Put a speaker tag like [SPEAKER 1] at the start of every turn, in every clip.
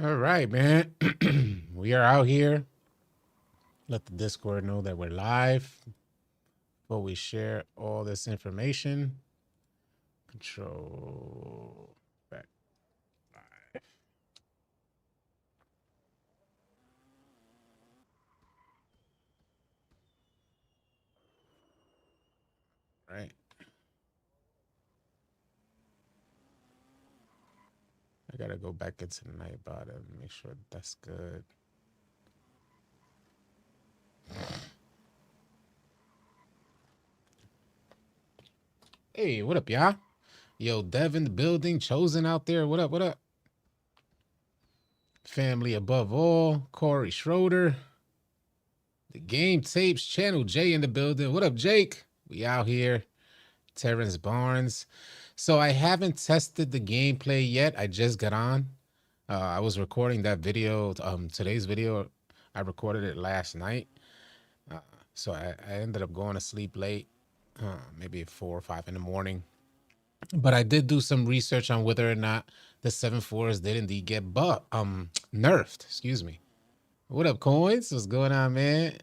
[SPEAKER 1] All right, man. We are out here. Let the Discord know that we're live. Before we share all this information, control back live. Right. I gotta go back into the Nightbot and make sure that's good. Hey, what up, y'all? Yo, Dev in the building, Chosen out there. What up? What up? Family above all. Corey Schroeder. The Game Tapes Channel J in the building. What up, Jake? We out here. Terrence Barnes. So I haven't tested the gameplay yet. I just got on. I was recording that video, today's video. I recorded it last night. Uh, so I ended up going to sleep late, maybe 4 or 5 in the morning. But I did do some research on whether or not the 7.4s did indeed get nerfed. Excuse me. What up, Coins? What's going on, man?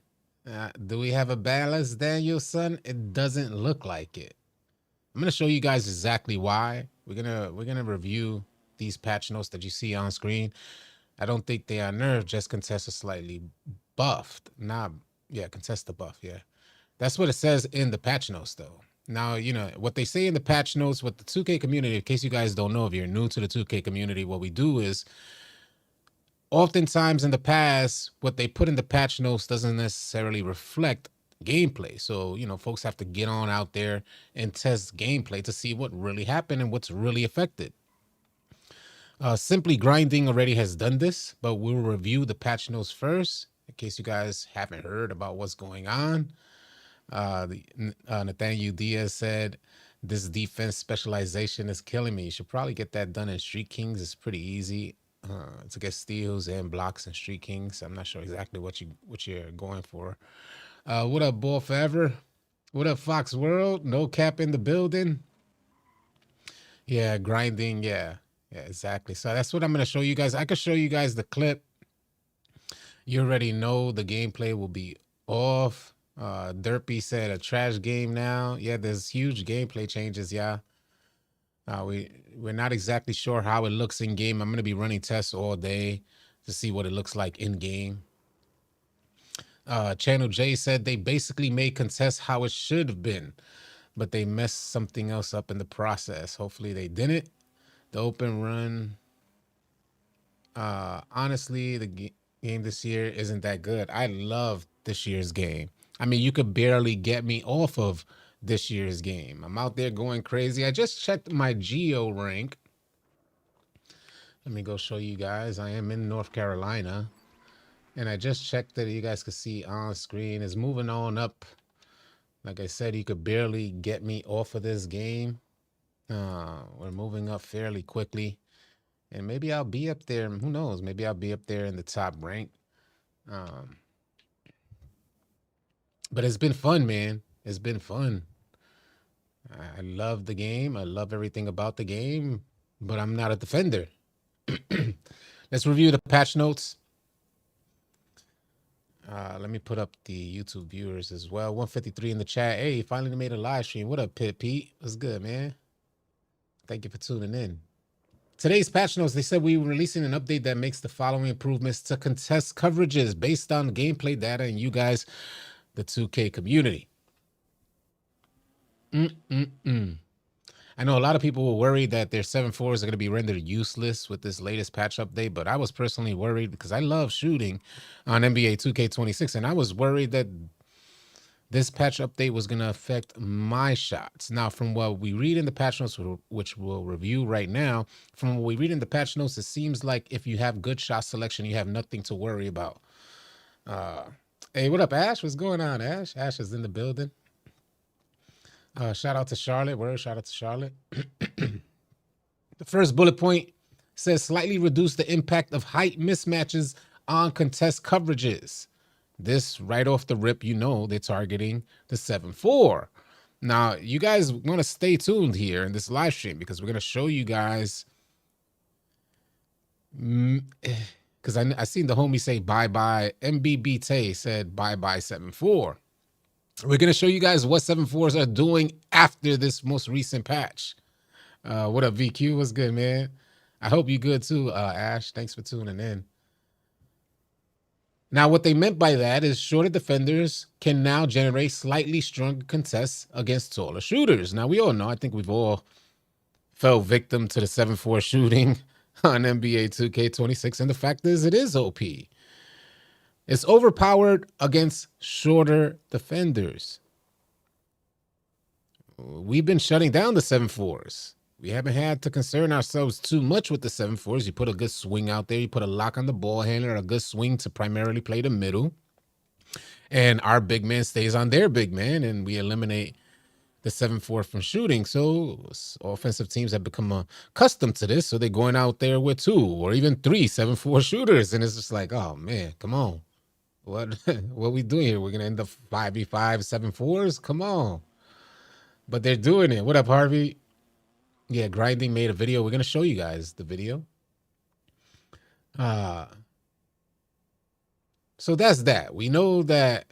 [SPEAKER 1] Do we have a balance, Daniel, son? It doesn't look like it. I'm gonna show you guys exactly why. We're gonna review these patch notes that you see on screen. I don't think they are nerfed, just contest are slightly buffed. Contest the buff, yeah. That's what it says in the patch notes, though. Now, you know, what they say in the patch notes with the 2K community, in case you guys don't know, if you're new to the 2K community, what we do is, oftentimes in the past, what they put in the patch notes doesn't necessarily reflect gameplay. So, you know, folks have to get on out there and test gameplay to see what really happened and what's really affected. Simply Grinding already has done this, but we'll review the patch notes first in case you guys haven't heard about what's going on. Nathaniel Diaz said, this defense specialization is killing me. You should probably get that done in Street Kings. It's pretty easy to get steals and blocks in Street Kings. I'm not sure exactly what you're going for. What up, Bull Forever? What up, Fox World? No cap in the building. Yeah, grinding. Yeah, exactly. So that's what I'm gonna show you guys. I could show you guys the clip. You already know the gameplay will be off. Derpy said a trash game now. Yeah, there's huge gameplay changes. Yeah. We're not exactly sure how it looks in game. I'm gonna be running tests all day to see what it looks like in game. Channel J said they basically made contest how it should have been, but they messed something else up in the process. Hopefully they didn't. The open run. Honestly, the game this year isn't that good. I love this year's game. I mean, you could barely get me off of this year's game. I'm out there going crazy. I just checked my geo rank. Let me go show you guys. I am in North Carolina. And I just checked that you guys could see on screen. It's moving on up. Like I said, you could barely get me off of this game. We're moving up fairly quickly. And maybe I'll be up there. Who knows? Maybe I'll be up there in the top rank. But it's been fun, man. It's been fun. I love the game. I love everything about the game. But I'm not a defender. Let's review the patch notes. Let me put up the YouTube viewers as well. 153 in the chat. Hey, finally made a live stream. What up, Pete? What's good, man? Thank you for tuning in. Today's patch notes, they said we were releasing an update that makes the following improvements to contest coverages based on gameplay data and you guys, the 2K community. I know a lot of people were worried that their 7.4s are going to be rendered useless with this latest patch update, but I was personally worried because I love shooting on NBA 2K26, and I was worried that this patch update was going to affect my shots. Now, from what we read in the patch notes, which we'll review right now, from what we read in the patch notes, it seems like if you have good shot selection, you have nothing to worry about. Hey, what up, Ash? What's going on, Ash? Ash is in the building. Shout out to Charlotte. Shout out to Charlotte. The first bullet point says slightly reduce the impact of height mismatches on contest coverages. This right off the rip, you know they're targeting the 7.4. Now, you guys want to stay tuned here in this live stream because we're going to show you guys because I seen the homie say bye-bye. MBB Tay said bye-bye 7.4. We're going to show you guys what 7.4s are doing after this most recent patch. What up, VQ? What's good, man? I hope you good too, Ash. Thanks for tuning in. Now, what they meant by that is shorter defenders can now generate slightly stronger contests against taller shooters. Now, we all know, I think we've all fell victim to the 7.4 shooting on NBA 2K26, and the fact is, it is OP. It's overpowered against shorter defenders. We've been shutting down the 7.4s. We haven't had to concern ourselves too much with the 7.4s. You put a good swing out there. You put a lock on the ball handler, a good swing to primarily play the middle. And our big man stays on their big man, and we eliminate the 7.4 from shooting. So offensive teams have become accustomed to this. So they're going out there with 2 or even 3 7.4 shooters. And it's just like, oh, man, come on. What are we doing here? We're going to end up 5v5 7.4s? Come on. But they're doing it. What up, Harvey? Yeah, Grinding made a video. We're going to show you guys the video. So that's that. We know that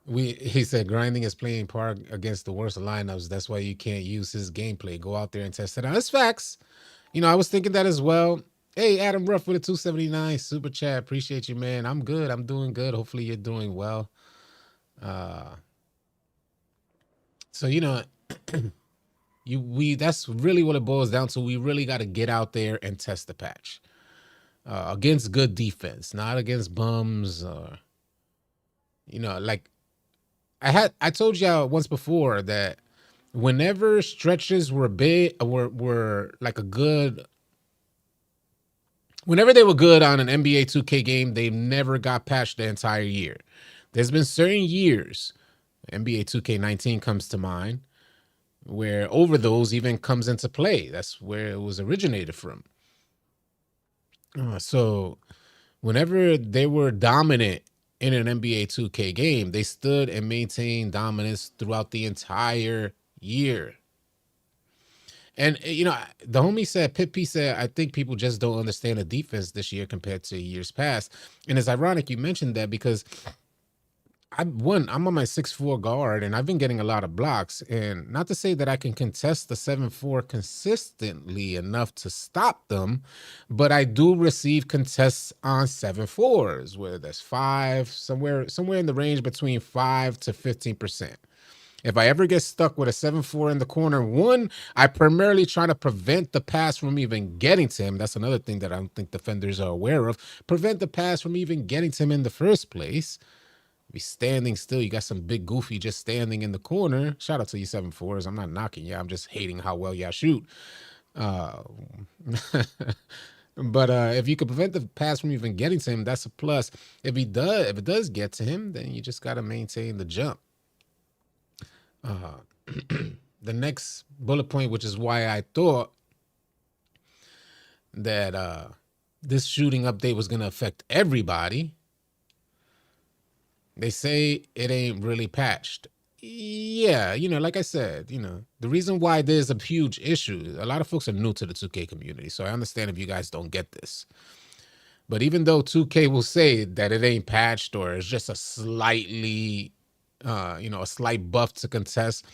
[SPEAKER 1] he said Grinding is playing par against the worst lineups. That's why you can't use his gameplay. Go out there and test it out. It's facts. You know, I was thinking that as well. Hey, Adam Ruff with a 279 super chat. Appreciate you, man. I'm good. I'm doing good. Hopefully you're doing well. So, you know, that's really what it boils down to. We really got to get out there and test the patch against good defense, not against bums. You know, like I told y'all once before that whenever stretches were big, were like a good. Whenever they were good on an NBA 2K game, they never got patched the entire year. There's been certain years, NBA 2K19 comes to mind, where overdose even comes into play. That's where it was originated from. So whenever they were dominant in an NBA 2K game, they stood and maintained dominance throughout the entire year. And, you know, the homie said, Pip P said, I think people just don't understand the defense this year compared to years past. And it's ironic you mentioned that because I'm on my 6'4" guard, and I've been getting a lot of blocks. And not to say that I can contest the 7'4" consistently enough to stop them, but I do receive contests on 7'4s, where that's 5, somewhere in the range between 5 to 15%. If I ever get stuck with a 7'4" in the corner, one, I primarily try to prevent the pass from even getting to him. That's another thing that I don't think defenders are aware of. Prevent the pass from even getting to him in the first place. Be standing still. You got some big goofy just standing in the corner. Shout out to you 7'4s. I'm not knocking you. I'm just hating how well y'all shoot. But if you could prevent the pass from even getting to him, that's a plus. If it does get to him, then you just got to maintain the jump. The next bullet point, which is why I thought that this shooting update was going to affect everybody. They say it ain't really patched. Yeah, you know, like I said, you know, the reason why there's a huge issue, a lot of folks are new to the 2K community, so I understand if you guys don't get this. But even though 2K will say that it ain't patched or it's just a slightly, a slight buff to contest,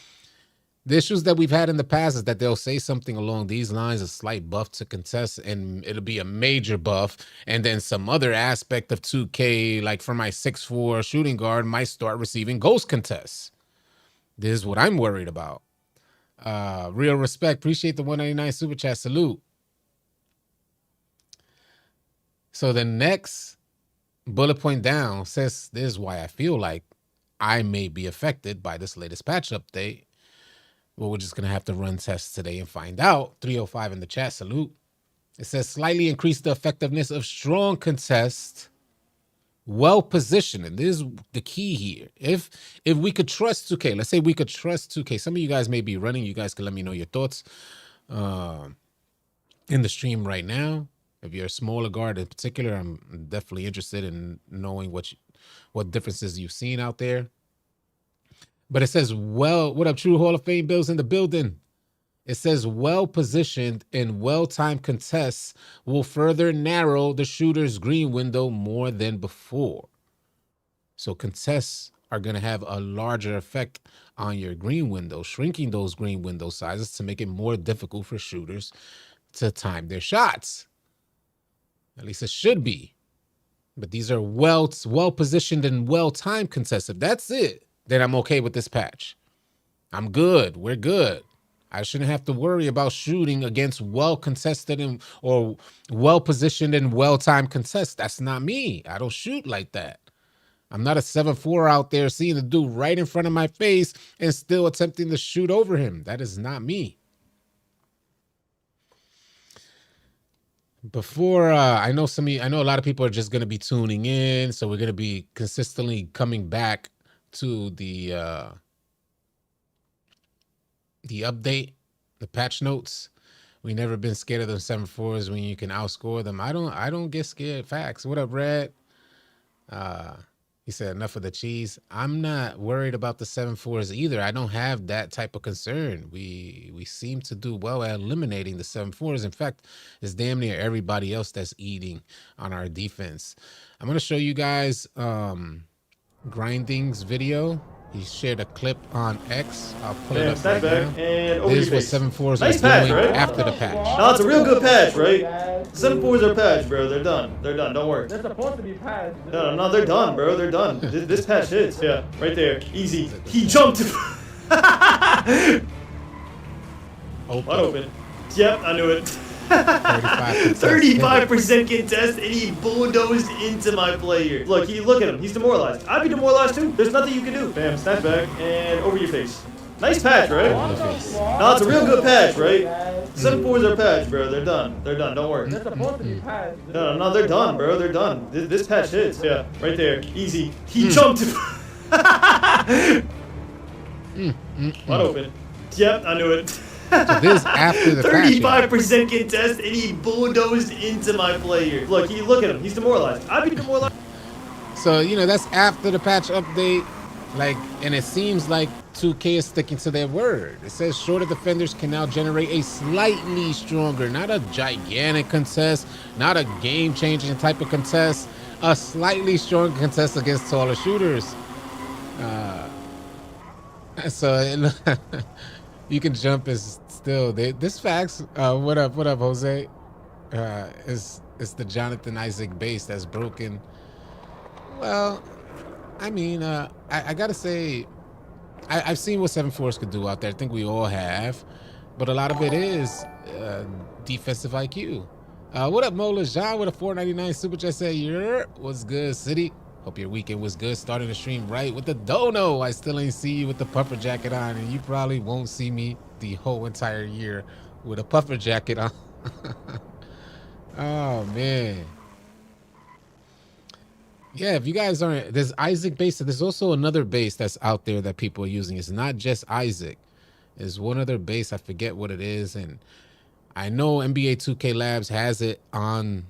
[SPEAKER 1] the issues that we've had in the past is that they'll say something along these lines, a slight buff to contest, and it'll be a major buff. And then some other aspect of 2K, like for my 6'4" shooting guard, might start receiving ghost contests. This is what I'm worried about. Real respect. Appreciate the 199 super chat. Salute. So the next bullet point down says, this is why I feel like I may be affected by this latest patch update. Well, we're just going to have to run tests today and find out. 305 in the chat. Salute. It says slightly increase the effectiveness of strong contest. Well positioned. And this is the key here. If we could trust 2K, let's say we could trust 2K. Some of you guys may be running. You guys can let me know your thoughts in the stream right now. If you're a smaller guard in particular, I'm definitely interested in knowing what differences you've seen out there. But it says, well, what up, True Hall of Fame Bills in the building? It says well-positioned and well-timed contests will further narrow the shooter's green window more than before. So contests are going to have a larger effect on your green window, shrinking those green window sizes to make it more difficult for shooters to time their shots. At least it should be. But these are well-positioned and well-timed contests. If that's it, then I'm okay with this patch. I'm good. We're good. I shouldn't have to worry about shooting against well-contested and or well-positioned and well-timed contests. That's not me. I don't shoot like that. I'm not a 7-4 out there seeing the dude right in front of my face and still attempting to shoot over him. That is not me. Before I know a lot of people are just going to be tuning in, so we're going to be consistently coming back to the update, the patch notes. We never been scared of those 7-4s when you can outscore them. I don't get scared. Facts. What up, Red? He said enough of the cheese. I'm not worried about the 7-4s either. I don't have that type of concern. We seem to do well at eliminating the 7-4s. In fact, it's damn near everybody else that's eating on our defense. I'm gonna show you guys Grinding's video. He shared a clip on X. I'll pull it up right now.
[SPEAKER 2] And
[SPEAKER 1] this is what 7-4s
[SPEAKER 2] nice
[SPEAKER 1] are
[SPEAKER 2] patch,
[SPEAKER 1] doing
[SPEAKER 2] right?
[SPEAKER 1] after the patch.
[SPEAKER 2] No, it's a real good patch, right? 7-4s are patched, bro. They're done. They're done. Don't worry.
[SPEAKER 3] They're supposed to be patched.
[SPEAKER 2] No, they're done, bro. They're done. This patch hits. Yeah, right there. Easy. He jumped.
[SPEAKER 1] Open.
[SPEAKER 2] Wide open. Yep, I knew it.
[SPEAKER 1] 35%
[SPEAKER 2] 35% contest, and he bulldozed into my player. Look at him. He's demoralized. I'd be demoralized too. There's nothing you can do. Bam, snap back, and over your face. Nice patch, right? No, it's a real good patch, right? 7-4s are patched, bro. They're done. They're done. Don't worry.
[SPEAKER 3] They're supposed to be patched.
[SPEAKER 2] No, they're done, bro. They're done. This patch hits. Yeah, right there. Easy. He jumped. Wide open. Yep, I knew it.
[SPEAKER 1] So this after the
[SPEAKER 2] 35% contest, and he bulldozed into my player. Look at him. He's demoralized. I'd be demoralized.
[SPEAKER 1] So, that's after the patch update. And it seems like 2K is sticking to their word. It says shorter defenders can now generate a slightly stronger, not a gigantic contest, not a game-changing type of contest, a slightly stronger contest against taller shooters. So you can jump as still. This facts. What up, Jose? It's the Jonathan Isaac base that's broken. Well, I mean, I gotta say, I've seen what 7-4s could do out there. I think we all have, but a lot of it is defensive IQ. What up, Mola John with a $4.99 super chat? Say, what's good, City? Hope your weekend was good. Starting the stream right with the dono. I still ain't see you with the puffer jacket on, and you probably won't see me the whole entire year with a puffer jacket on. Oh man. Yeah, if you guys aren't, there's Isaac base. There's also another base that's out there that people are using. It's not just Isaac. There's one other base. I forget what it is, and I know NBA 2K Labs has it on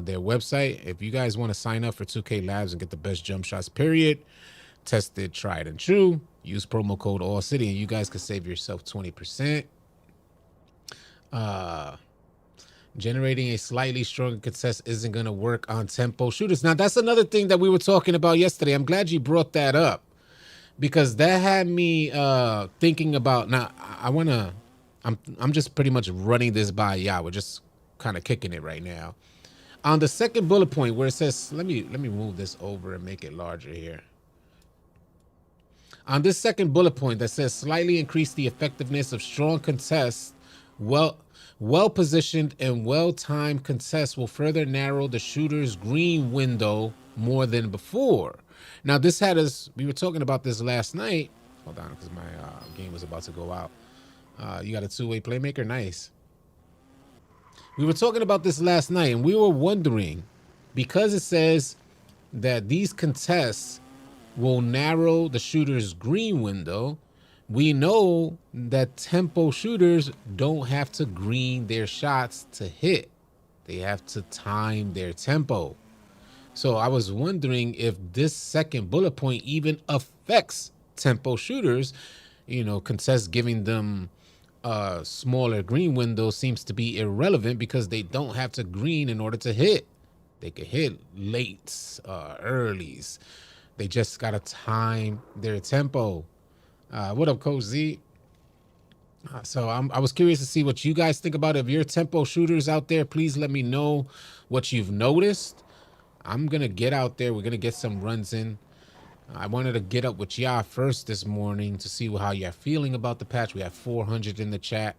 [SPEAKER 1] their website. If you guys want to sign up for 2K Labs and get the best jump shots, period, tested, tried, and true, use promo code ALLCITY, and you guys can save yourself 20%. Generating a slightly stronger contest isn't going to work on tempo shooters. Now, that's another thing that we were talking about yesterday. I'm glad you brought that up, because that had me thinking about. Now, I'm just pretty much running this by y'all. We're just kind of kicking it right now. On the second bullet point where it says, let me move this over and make it larger here. On this second bullet point that says slightly increase the effectiveness of strong contests, well-positioned and well-timed contests will further narrow the shooter's green window more than before. Now, this had us, we were talking about this last night. Hold on, because my game was about to go out. You got a two-way playmaker? Nice. We were talking about this last night, and we were wondering, because it says that these contests will narrow the shooter's green window, we know that tempo shooters don't have to green their shots to hit. They have to time their tempo. So I was wondering if this second bullet point even affects tempo shooters, contests giving them smaller green window seems to be irrelevant because they don't have to green in order to hit. They could hit lates, earlies. They just gotta time their tempo. What up, Coach Z? So I was curious to see what you guys think about it. If you're tempo shooters out there, please let me know what you've noticed. I'm gonna get out there. We're gonna get some runs in. I wanted to get up with y'all first this morning to see how y'all feeling about the patch. We have 400 in the chat.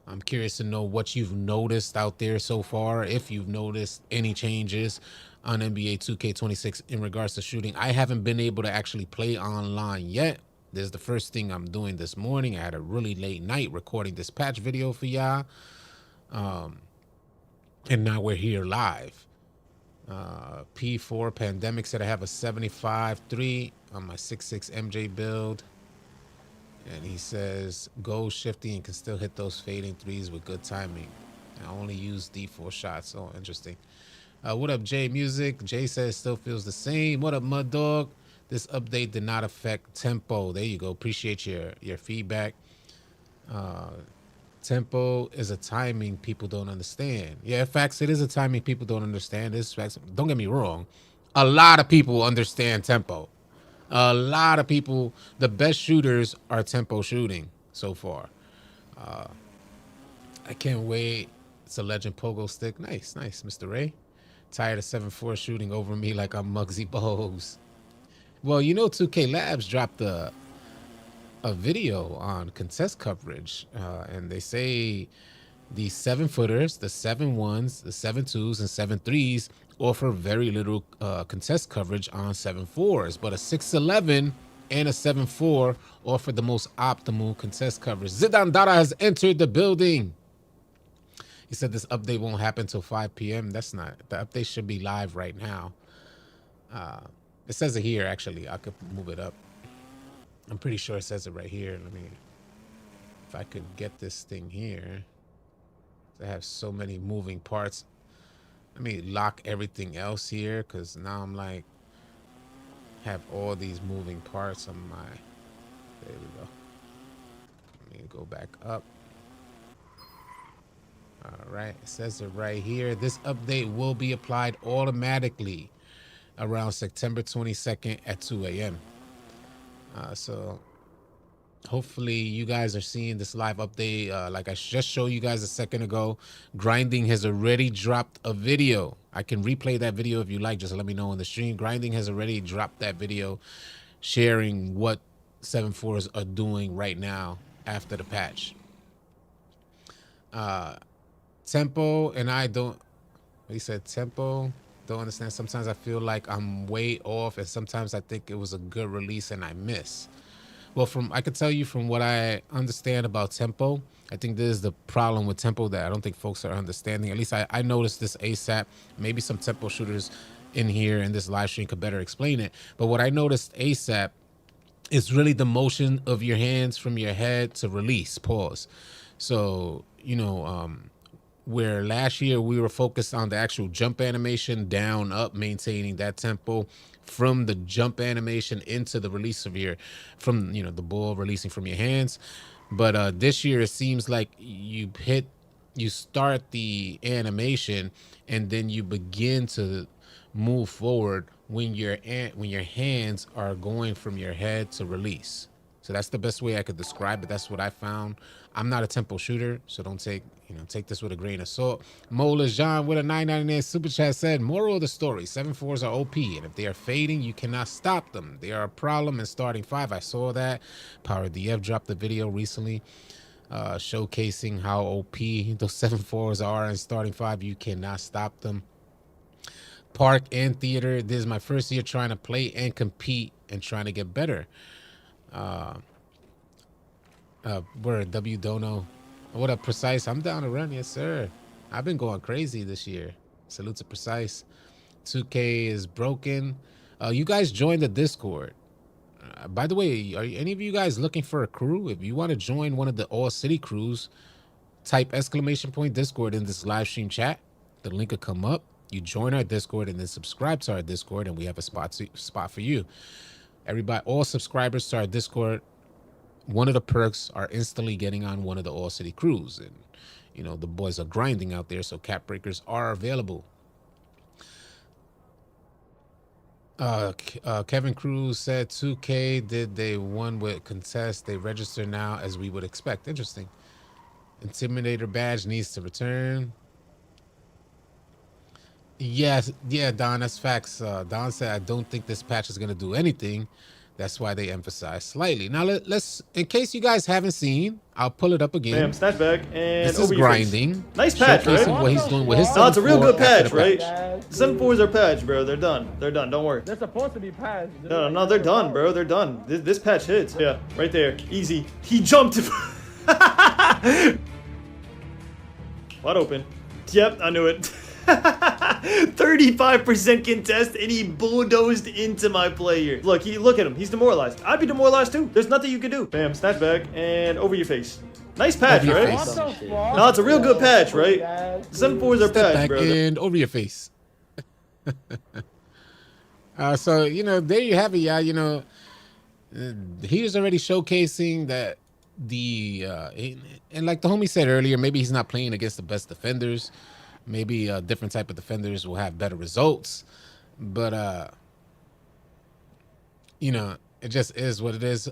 [SPEAKER 1] I'm curious to know what you've noticed out there so far, if you've noticed any changes on NBA 2K26 in regards to shooting. I haven't been able to actually play online yet. This is the first thing I'm doing this morning. I had a really late night recording this patch video for y'all. And now we're here live. P4 Pandemic said I have a 75-3 on my 6'6 MJ build. And he says, go shifty and can still hit those fading threes with good timing. I only use D4 shots. Oh, interesting. What up, Jay Music? Jay says still feels the same. What up, Mud Dog? This update did not affect tempo. There you go. Appreciate your feedback. Tempo is a timing people don't understand. Yeah, facts. It is a timing people don't understand. This facts. Don't get me wrong. A lot of people understand tempo. A lot of people, the best shooters are tempo shooting so far. I can't wait. It's a legend pogo stick. Nice, Mr. Ray. Tired of 7-4 shooting over me like I'm Muggsy Bogues. Well, you know, 2K Labs dropped a video on contest coverage, and they say the 7-footers, the 7-1s, the 7-2s, and 7-3s offer very little contest coverage on 7-4s, but a 6'11 and a 7-4 offer the most optimal contest coverage. Zidane Dara has entered the building. He said this update won't happen till 5 p.m. That's not, the update should be live right now. It says it here, actually. I could move it up. I'm pretty sure it says it right here. Let me, if I could get this thing here. I have so many moving parts. Let me lock everything else here, because now I'm like, have all these moving parts on my, there we go. Let me go back up. All right, it says it right here. This update will be applied automatically around September 22nd at 2 a.m. So hopefully you guys are seeing this live update. Like I just showed you guys a second ago, Grinding has already dropped a video. I can replay that video if you like. Just let me know in the stream. Grinding has already dropped that video sharing what 7-4s are doing right now after the patch. Tempo and I don't, he said tempo, don't understand. Sometimes I feel like I'm way off, and sometimes I think it was a good release and I miss. Well, I could tell you from what I understand about tempo, I think this is the problem with tempo that I don't think folks are understanding. At least I noticed this ASAP. Maybe some tempo shooters in here in this live stream could better explain it. But what I noticed ASAP is really the motion of your hands from your head to release, pause. So, you know, where last year we were focused on the actual jump animation, down, up, maintaining that tempo from the jump animation into the release of your, from, you know, the ball releasing from your hands. But this year it seems like you start the animation and then you begin to move forward when your hands are going from your head to release. So that's the best way I could describe it. That's what I found. I'm not a tempo shooter, so don't take this with a grain of salt. Mola Jean with a 999 super chat said, moral of the story, 7-4s are OP, and if they are fading, you cannot stop them. They are a problem in starting 5. I saw that. Power DF dropped the video recently showcasing how OP those 7-4s are in starting 5. You cannot stop them. Park and Theater, this is my first year trying to play and compete and trying to get better. Word W Dono. What up, Precise? I'm down to run, yes sir. I've been going crazy this year. Salute to Precise. 2K is broken. You guys join the Discord. By the way, are any of you guys looking for a crew? If you want to join one of the all city crews, type _! Discord in this live stream chat. The link will come up. You join our Discord and then subscribe to our Discord, and we have a spot for you. Everybody, all subscribers to our Discord one of the perks are instantly getting on one of the All City crews. And, you know, the boys are grinding out there, so cap breakers are available. Kevin Cruz said 2K did they won with contest. They register now as we would expect. Interesting. Intimidator badge needs to return. Yes, yeah, Don, that's facts. Don said, I don't think this patch is going to do anything. That's why they emphasize slightly. Now, let's, in case you guys haven't seen, I'll pull it up again.
[SPEAKER 2] Bam, snap back, and
[SPEAKER 1] This is
[SPEAKER 2] over your
[SPEAKER 1] grinding.
[SPEAKER 2] face. Nice patch, right?
[SPEAKER 1] Showcasing what he's doing with his
[SPEAKER 2] No, it's a real
[SPEAKER 1] 7.4
[SPEAKER 2] good patch,
[SPEAKER 1] after the
[SPEAKER 2] right?
[SPEAKER 3] patch.
[SPEAKER 2] 7.4s are patched, bro. They're done. They're done. Don't worry.
[SPEAKER 3] They're supposed to be patched.
[SPEAKER 2] No, they're done, bro. They're done. This patch hits. Yeah, right there. Easy. He jumped. Wide open. Yep, I knew it. 35% contest, and he bulldozed into my player. Look at him. He's demoralized. I'd be demoralized too. There's nothing you can do. Bam, snap back, and over your face. Nice patch,
[SPEAKER 1] Over your
[SPEAKER 2] right?
[SPEAKER 1] face.
[SPEAKER 2] No, it's a real good patch, right? 7.4s are
[SPEAKER 1] Step
[SPEAKER 2] patched,
[SPEAKER 1] back
[SPEAKER 2] bro.
[SPEAKER 1] and over your face. So, you know, there you have it, y'all. You know, he was already showcasing that and like the homie said earlier, maybe he's not playing against the best defenders. Maybe a different type of defenders will have better results. But, you know, it just is what it is.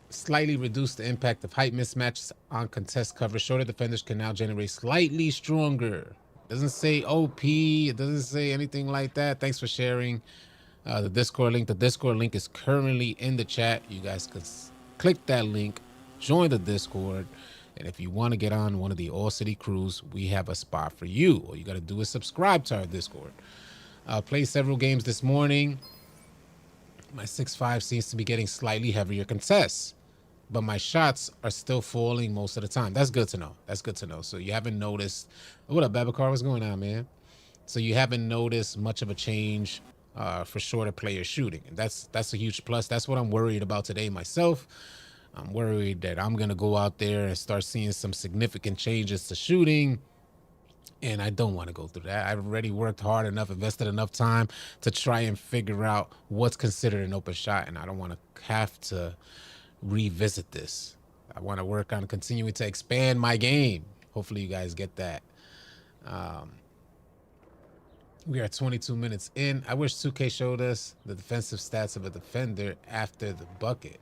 [SPEAKER 1] Slightly reduce the impact of height mismatches on contest coverage. Shorter defenders can now generate slightly stronger. Doesn't say OP. It doesn't say anything like that. Thanks for sharing the Discord link. The Discord link is currently in the chat. You guys can click that link, join the Discord, and if you want to get on one of the All City crews, we have a spot for you. All you got to do is subscribe to our Discord. Played several games this morning. My 6.5 seems to be getting slightly heavier contests, but my shots are still falling most of the time. That's good to know. That's good to know. So you haven't noticed. What up, Babacar? What's going on, man? So you haven't noticed much of a change for shorter players shooting. And that's a huge plus. That's what I'm worried about today myself. I'm worried that I'm going to go out there and start seeing some significant changes to shooting. And I don't want to go through that. I've already worked hard enough, invested enough time to try and figure out what's considered an open shot. And I don't want to have to revisit this. I want to work on continuing to expand my game. Hopefully you guys get that. We are 22 minutes in. I wish 2K showed us the defensive stats of a defender after the bucket.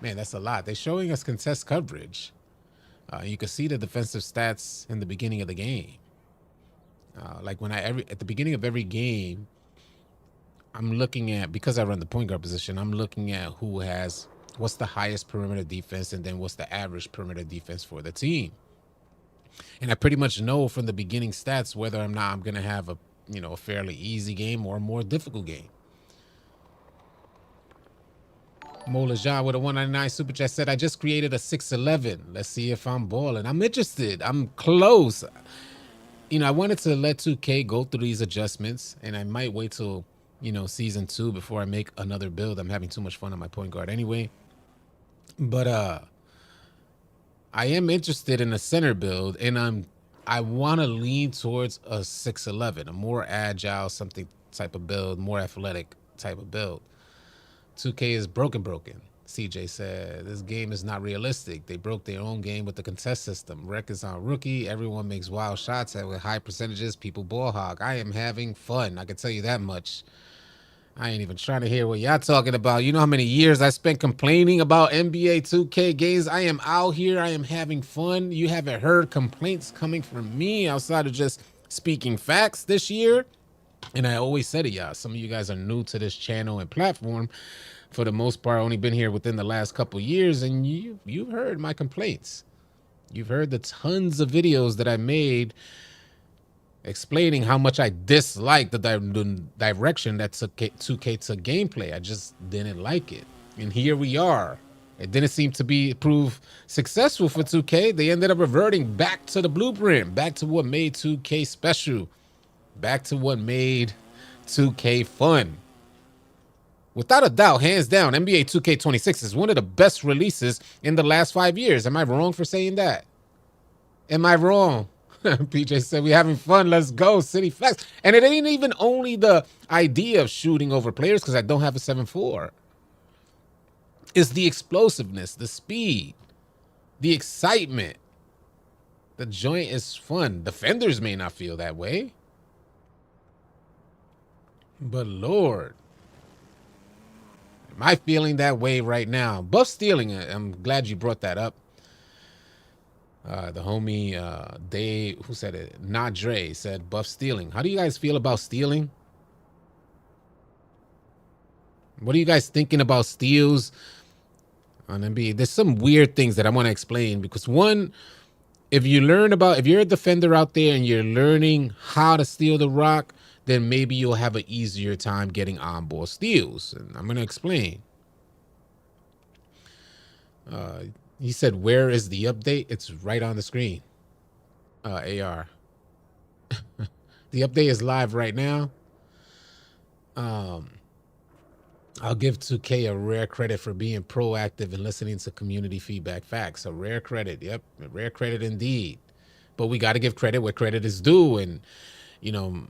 [SPEAKER 1] Man, that's a lot. They're showing us contest coverage. You can see the defensive stats in the beginning of the game. Like when at the beginning of every game, I'm looking at, because I run the point guard position, I'm looking at what's the highest perimeter defense, and then what's the average perimeter defense for the team. And I pretty much know from the beginning stats whether or not I'm going to have a fairly easy game or a more difficult game. Mola John with a 199 super chat said, I just created a 6'11". Let's see if I'm balling. I'm interested. I'm close. I wanted to let 2K go through these adjustments, and I might wait till, season 2 before I make another build. I'm having too much fun on my point guard anyway. But I am interested in a center build, and I want to lean towards a 6'11", a more agile something type of build, more athletic type of build. 2K is broken. CJ said, this game is not realistic. They broke their own game with the contest system. Rec is on rookie. Everyone makes wild shots with high percentages. People ball hog. I am having fun. I can tell you that much. I ain't even trying to hear what y'all talking about. You know how many years I spent complaining about NBA 2K games? I am out here. I am having fun. You haven't heard complaints coming from me outside of just speaking facts this year. And I always said it, y'all. Some of you guys are new to this channel and platform. For the most part, only been here within the last couple years, and you've heard my complaints. You've heard the tons of videos that I made explaining how much I disliked the direction that 2K took gameplay. I just didn't like it. And here we are. It didn't seem to prove successful for 2K. They ended up reverting back to the blueprint, back to what made 2K special, back to what made 2K fun. Without a doubt, hands down, NBA 2K26 is one of the best releases in the last 5 years. Am I wrong for saying that? Am I wrong? PJ said, we having fun. Let's go. City Flex. And it ain't even only the idea of shooting over players because I don't have a 7.4. It's the explosiveness, the speed, the excitement. The joint is fun. Defenders may not feel that way. But Lord, am I feeling that way right now? Buff stealing, I'm glad you brought that up. The homie Dave, who said it? Not Dre, said buff stealing. How do you guys feel about stealing? What are you guys thinking about steals on NBA? There's some weird things that I want to explain because one, if you're a defender out there and you're learning how to steal the rock, then maybe you'll have an easier time getting on-ball steals. And I'm going to explain. He said, where is the update? It's right on the screen. AR. The update is live right now. I'll give 2K a rare credit for being proactive and listening to community feedback. Facts. A rare credit. Yep. A rare credit indeed. But we got to give credit where credit is due. And, you know,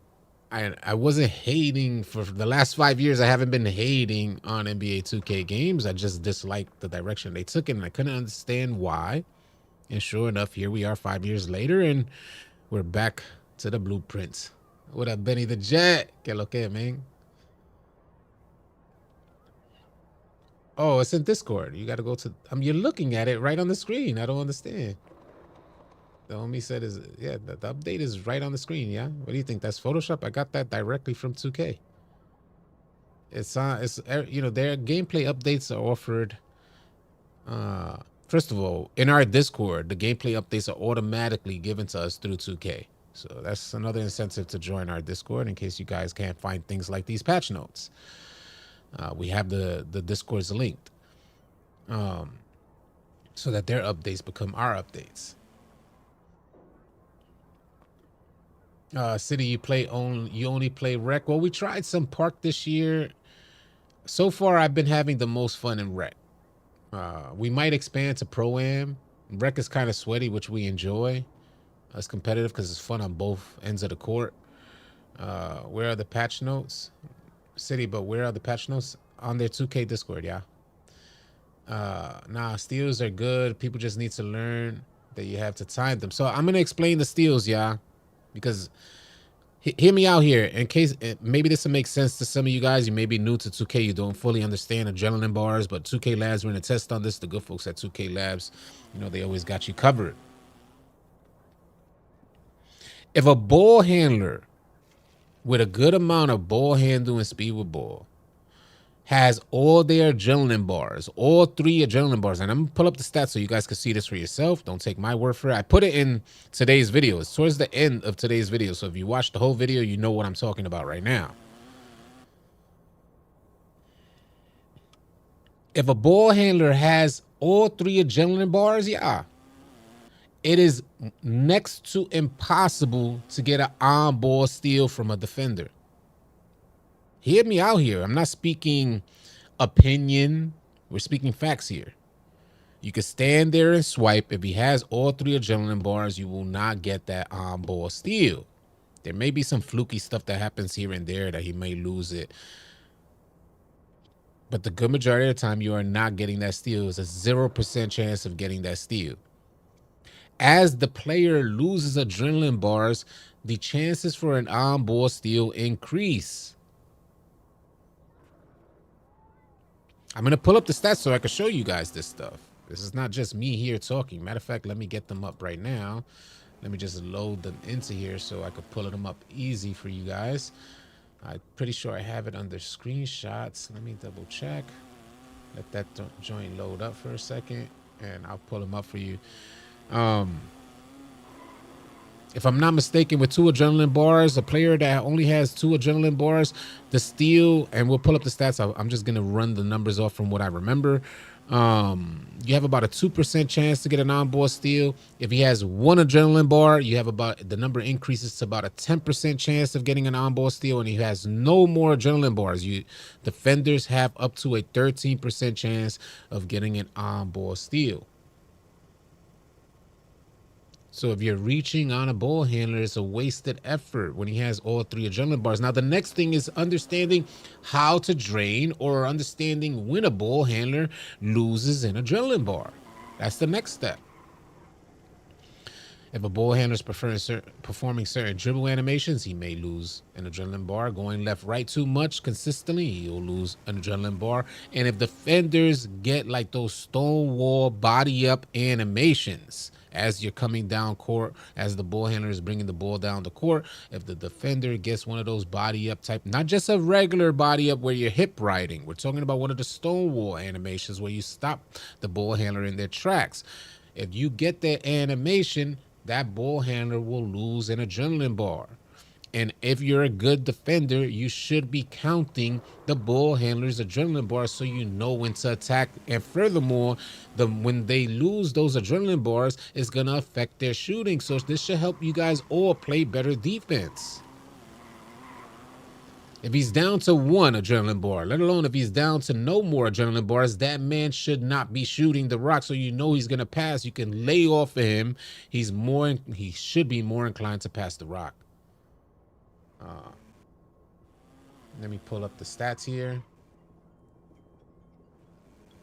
[SPEAKER 1] I wasn't hating for the last 5 years. I haven't been hating on NBA 2K games. I just disliked the direction they took it, and I couldn't understand why. And sure enough, here we are 5 years later, and we're back to the blueprints. What up, Benny the Jet? Que lo que, man? Oh, it's in Discord. You got to go to... you're looking at it right on the screen. I don't understand. The homie said the update is right on the screen, yeah? What do you think? That's Photoshop? I got that directly from 2K. It's you know, their gameplay updates are offered. First of all, in our Discord, the gameplay updates are automatically given to us through 2K. So that's another incentive to join our Discord in case you guys can't find things like these patch notes. We have the Discords linked. So that their updates become our updates. City, you only play rec. Well, we tried some park this year. So far, I've been having the most fun in rec. We might expand to pro-am. Rec is kind of sweaty, which we enjoy. It's competitive because it's fun on both ends of the court. Where are the patch notes? City, but where are the patch notes? On their 2K Discord, yeah. Nah, steals are good. People just need to learn that you have to time them. So I'm going to explain the steals, yeah. Because hear me out here in case maybe this will make sense to some of you guys. You may be new to 2K, you don't fully understand adrenaline bars, but 2K Labs ran a test on this. The good folks at 2K Labs, you know, they always got you covered. If a ball handler with a good amount of ball handle and speed with ball has all their adrenaline bars, all 3 adrenaline bars. And I'm going to pull up the stats so you guys can see this for yourself. Don't take my word for it. I put it in today's video. It's towards the end of today's video. So if you watch the whole video, you know what I'm talking about right now. If a ball handler has all 3 adrenaline bars, yeah, it is next to impossible to get an on-ball steal from a defender. Hear me out here. I'm not speaking opinion. We're speaking facts here. You can stand there and swipe. If he has all 3 adrenaline bars, you will not get that on-ball steal. There may be some fluky stuff that happens here and there that he may lose it. But the good majority of the time, you are not getting that steal. It's a 0% chance of getting that steal. As the player loses adrenaline bars, the chances for an on-ball steal increase. I'm going to pull up the stats so I can show you guys this stuff. This is not just me here talking. Matter of fact, let me get them up right now. Let me just load them into here so I could pull them up easy for you guys. I'm pretty sure I have it under screenshots. Let me double check. Let that joint load up for a second, and I'll pull them up for you. If I'm not mistaken, with 2 adrenaline bars, a player that only has 2 adrenaline bars, the steal, and we'll pull up the stats. I'm just going to run the numbers off from what I remember. You have about a 2% chance to get an on-ball steal. If he has 1 adrenaline bar, you have about, the number increases to about a 10% chance of getting an on-ball steal. And he has no more adrenaline bars. Defenders have up to a 13% chance of getting an on-ball steal. So if you're reaching on a ball handler, it's a wasted effort when he has all 3 adrenaline bars. Now, the next thing is understanding how to drain or understanding when a ball handler loses an adrenaline bar. That's the next step. If a ball handler is performing certain dribble animations, he may lose an adrenaline bar. Going left, right too much consistently, he'll lose an adrenaline bar. And if defenders get like those stonewall body up animations as you're coming down court, as the ball handler is bringing the ball down the court, if the defender gets one of those body up type, not just a regular body up where you're hip riding, we're talking about one of the stonewall animations where you stop the ball handler in their tracks. If you get that animation, that ball handler will lose an adrenaline bar. And if you're a good defender, you should be counting the ball handler's adrenaline bars so you know when to attack. And furthermore, when they lose those adrenaline bars, it's going to affect their shooting. So this should help you guys all play better defense. If he's down to 1 adrenaline bar, let alone if he's down to no more adrenaline bars, that man should not be shooting the rock. So you know he's going to pass. You can lay off of him. He should be more inclined to pass the rock. Let me pull up the stats here.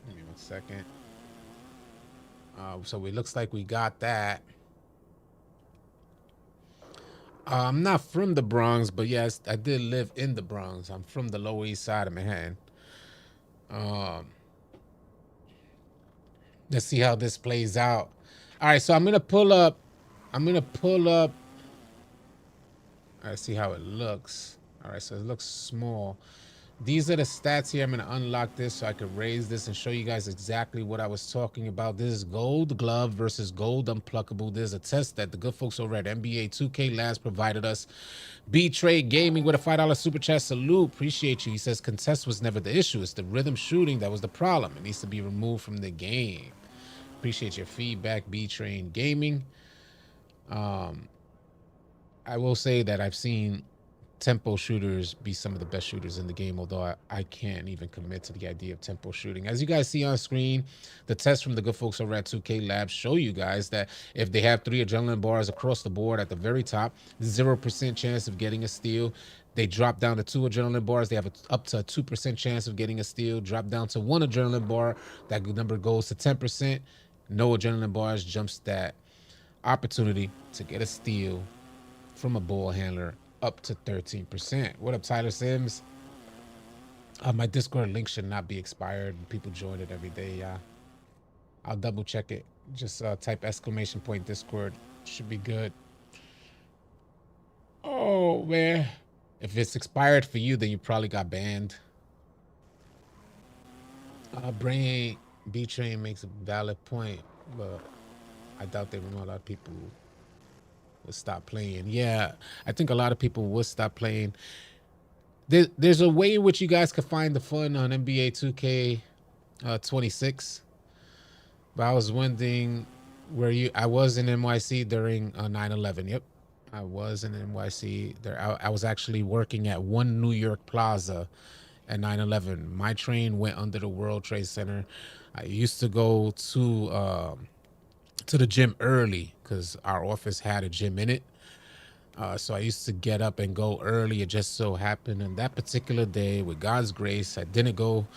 [SPEAKER 1] Give me 1 second. So it looks like we got that. I'm not from the Bronx, but yes, I did live in the Bronx. I'm from the Lower East Side of Manhattan. Let's see how this plays out. All right, so I'm gonna pull up. All right, see how it looks. All right, so it looks small. These are the stats here. I'm going to unlock this so I can raise this and show you guys exactly what I was talking about. This is Gold Glove versus Gold Unpluckable. There's a test that the good folks over at NBA 2K Labs provided us. B-Trade Gaming with a $5 super chat. Salute. Appreciate you. He says contest was never the issue. It's the rhythm shooting that was the problem. It needs to be removed from the game. Appreciate your feedback, B-Train Gaming. I will say that I've seen tempo shooters be some of the best shooters in the game, although I can't even commit to the idea of tempo shooting. As you guys see on screen, the tests from the good folks over at 2K Labs show you guys that if they have 3 adrenaline bars across the board at the very top, 0% chance of getting a steal. They drop down to 2 adrenaline bars, they have up to a 2% chance of getting a steal. Drop down to 1 adrenaline bar, that number goes to 10%. No adrenaline bars jumps that opportunity to get a steal from a ball handler up to 13%. What up, Tyler Sims? My Discord link should not be expired. People join it every day. I'll double check it. Just type !_ Discord. Should be good. Oh man, if it's expired for you, then you probably got banned. Brain B-Train makes a valid point, but I doubt there were a lot of people would stop playing. Yeah, I think a lot of people would stop playing. There's a way in which you guys can find the fun on NBA 2K 26. But I was wondering where I was in NYC during 9/11. Yep, I was in NYC. I was actually working at One New York Plaza at 9/11. My train went under the World Trade Center. I used to go to the gym early because our office had a gym in it. So I used to get up and go early. It just so happened on that particular day, with God's grace, I didn't go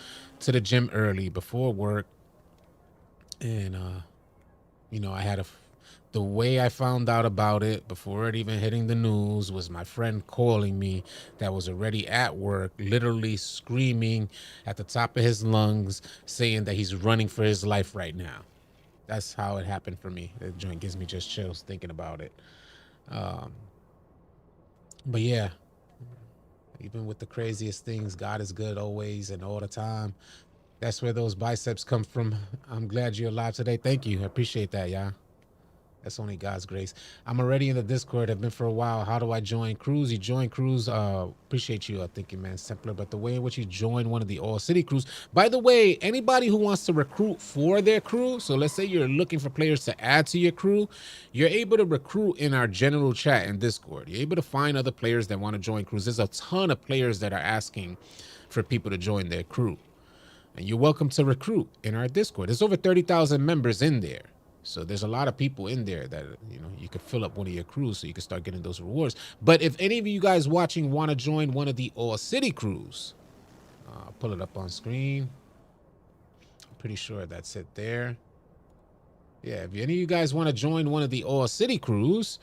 [SPEAKER 1] to the gym early before work. And, I had the way I found out about it before it even hitting the news was my friend calling me that was already at work, literally screaming at the top of his lungs, saying that he's running for his life right now. That's how it happened for me. That joint gives me just chills thinking about it. But yeah, even with the craziest things, God is good always and all the time. That's where those biceps come from. I'm glad you're alive today. Thank you. I appreciate that, y'all. That's only God's grace. I'm already in the Discord. I've been for a while. How do I join crews? You join crews. Appreciate you thinking, man, simpler. But the way in which you join one of the all city crews. By the way, anybody who wants to recruit for their crew. So let's say you're looking for players to add to your crew. You're able to recruit in our general chat in Discord. You're able to find other players that want to join crews. There's a ton of players that are asking for people to join their crew. And you're welcome to recruit in our Discord. There's over 30,000 members in there. So there's a lot of people in there that, you could fill up one of your crews so you can start getting those rewards. But if any of you guys watching want to join one of the All City crews, I'll pull it up on screen. I'm pretty sure that's it there. Yeah, if any of you guys want to join one of the All City crews,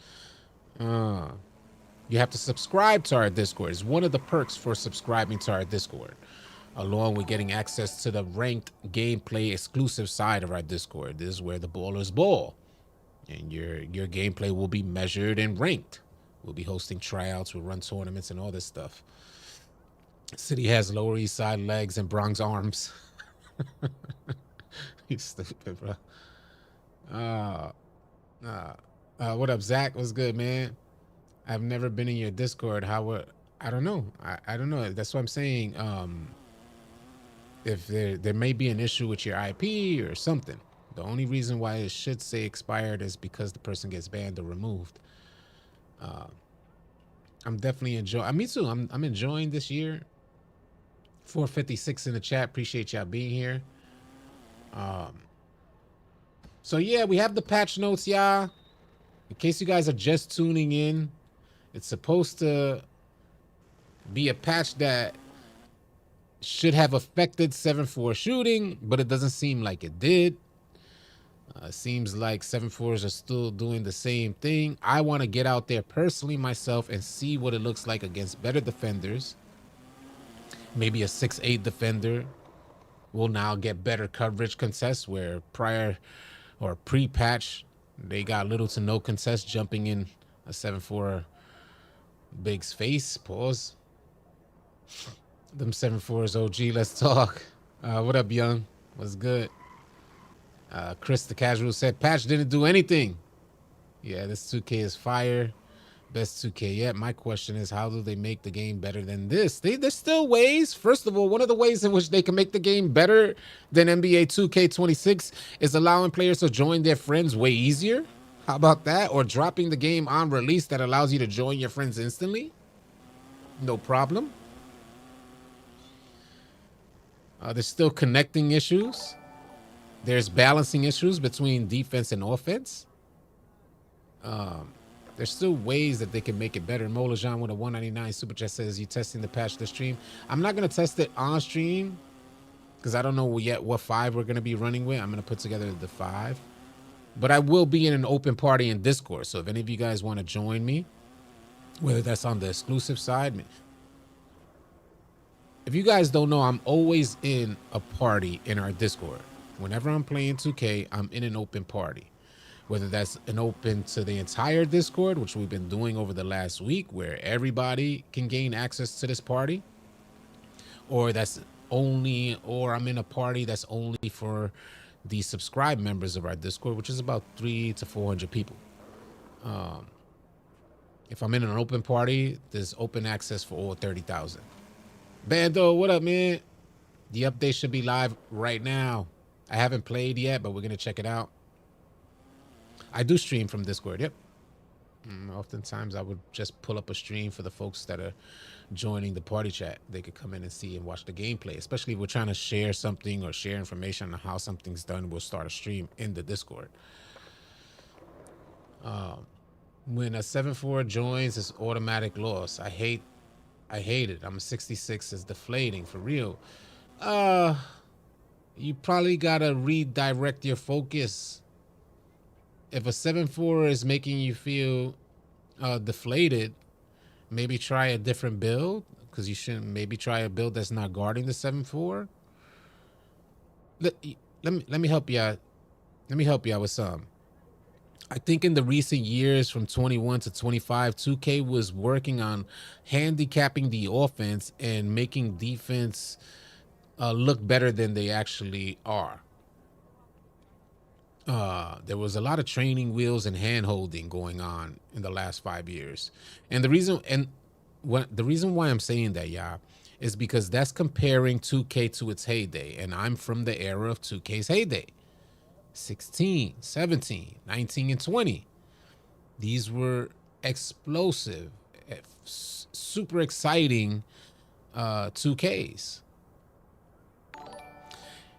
[SPEAKER 1] you have to subscribe to our Discord. It's one of the perks for subscribing to our Discord, along with getting access to the ranked gameplay exclusive side of our Discord. This is where the ballers ball, and your gameplay will be measured and ranked. We'll be hosting tryouts, we'll run tournaments and all this stuff. City has Lower East Side legs and Bronx arms. You stupid, bro. What up, Zach? What's good, man? I've never been in your Discord. I don't know. I don't know. That's what I'm saying. If there may be an issue with your IP or something. The only reason why it should say expired is because the person gets banned or removed. I'm definitely enjoying. Me too. I'm enjoying this year. 456 in the chat. Appreciate y'all being here. So yeah, we have the patch notes, y'all. In case you guys are just tuning in, it's supposed to be a patch that should have affected 7-4 shooting, but it doesn't seem like it did. Seems like 7-4s are still doing the same thing. I want to get out there personally myself and see what it looks like against better defenders. Maybe a 6'8 defender will now get better coverage contests, where prior or pre-patch they got little to no contest jumping in a 7-4 big's face. Pause. Them 7-4s OG. Let's talk. What up, Young? What's good? Chris the Casual said patch didn't do anything. Yeah, this 2K is fire. Best 2K yet. My question is, how do they make the game better than this? There's still ways. First of all, one of the ways in which they can make the game better than NBA 2K26 is allowing players to join their friends way easier. How about that? Or dropping the game on release that allows you to join your friends instantly. No problem. There's still connecting issues. There's balancing issues between defense and offense. There's still ways that they can make it better. Molajan with a 199 super chat says, you testing the patch this stream? I'm not going to test it on stream because I don't know yet what 5 we're going to be running with. I'm going to put together the 5. But I will be in an open party in Discord. So if any of you guys want to join me, whether that's on the exclusive side. If you guys don't know, I'm always in a party in our Discord. Whenever I'm playing 2K, I'm in an open party. Whether that's an open to the entire Discord, which we've been doing over the last week, where everybody can gain access to this party, or I'm in a party that's only for the subscribed members of our Discord, which is about 300 to 400 people. If I'm in an open party, there's open access for all 30,000. Bando, what up, man? The update should be live right now. I haven't played yet, but we're going to check it out. I do stream from Discord, yep. Oftentimes, I would just pull up a stream for the folks that are joining the party chat. They could come in and see and watch the gameplay. Especially if we're trying to share something or share information on how something's done, we'll start a stream in the Discord. When a 7-4 joins, it's automatic loss. I hate it. I'm a 66. It's deflating, for real. You probably got to redirect your focus. If a 7-4 is making you feel deflated, maybe try a different build, because you shouldn't. Maybe try a build that's not guarding the 7-4. Let me help you out. Let me help you out with some. I think in the recent years from 21 to 25, 2K was working on handicapping the offense and making defense look better than they actually are. There was a lot of training wheels and hand holding going on in the last 5 years. And the reason why I'm saying that, y'all, is because that's comparing 2K to its heyday. And I'm from the era of 2K's heyday. 16, 17, 19, and 20. These were explosive, super exciting 2Ks.